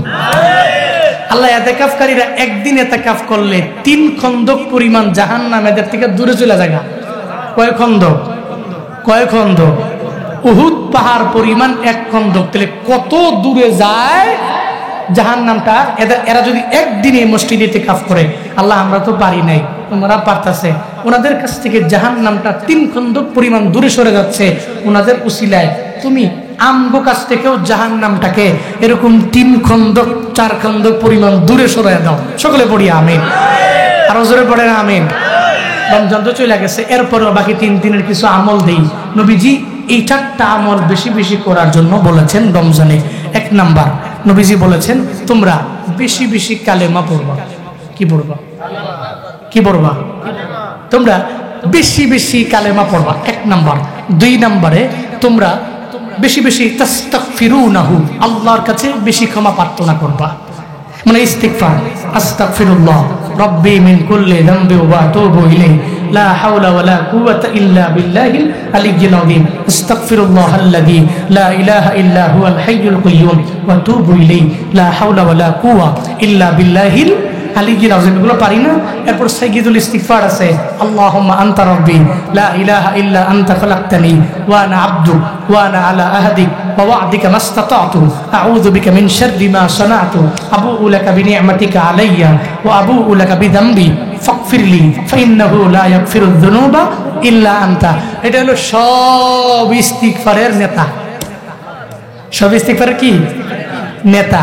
আল্লাহ, ইতিকাফকারীরা একদিন ইতিকাফ করলে 3 খন্দক পরিমাণ জাহান্নাম এদের থেকে দূরে চলে যায়। কয় খন্দক? কয় খন্দক? উহুদ পাহাড় পরিমাণ 1 খন্দক। তাহলে কত দূরে যায় জাহান্নামটা। এরা যদি একদিনে মসজিদে ইতিকাফ করে, আল্লাহ আমরা তো পারি নাই, তোমরা পারতাছে, ওনাদের কাছ থেকে জাহান্নামটা 3 খন্দক পরিমাণ দূরে সরে যাচ্ছে। ওনাদের উসিলায় তুমি আমগো কাছ থেকেও জাহান্নামটাকে এরকম 3 খন্দক 4 খন্দক পরিমাণ দূরে সরায় দাও। সকলে পড়ি আমিন। আরো জোরে পড়েন আমিন। রমজান তো চলে গেছে, এরপরও বাকি 3 দিনের কিছু আমল দেই। নবীজি এই 4টা আমল বেশি বেশি করার জন্য বলেছেন রমজানে। 1 নাম্বার, নবীজি বলেছেন তোমরা বেশি বেশি কালেমা পড়বা। কি পড়বা? কি পড়বা? তোমরা বেশি বেশি কালেমা পড়বা, 1 নাম্বার। 2 নাম্বারে তোমরা বেশি বেশি তাস্তাগফিরুনাহু, আল্লাহর কাছে বেশি ক্ষমা প্রার্থনা করবা, মানে ইস্তিগফার। আস্তাগফিরুল্লাহ রাব্বি মিন কুল্লি যামবি ওয়া আতুবু ইলাইহি লা হাওলা ওয়ালা কুওয়াতা ইল্লা বিল্লাহিল আলিয়্যিল আযীম। আস্তাগফিরুল্লাহাল্লাযী লা ইলাহা ইল্লা হুয়াল হাইয়ুল কাইয়্যুম ওয়া আতুবু ইলাইহি লা হাওলা ওয়ালা কুওয়া ইল্লা বিল্লাহিল আলিয়্যিল আযীম। এগুলো পারি না। এরপর সাইয়্যিদুল ইস্তিগফার আছে, আল্লাহুম্মা আনতা রাব্বি লা ইলাহা ইল্লা আনতা খালাকতানি ওয়া আনা আবদুক ওয়া আনা আলা আহদিক ওয়া ওয়া'দিকা মাসতাতা'তু আউযু বিকা মিন শাররি মা সানা'তু আবুউ লাকা বিনি'মাতিকা আলাইয়া ওয়া আবুউ লাকা বিযামবি ফাগফিরলি ফাইন্নাহু লা ইয়াগফিরুয যুনুবা ইল্লা আনতা। এটা হলো সব ইস্তিগফারের নেতা। সব ইস্তিগফারের কি নেতা?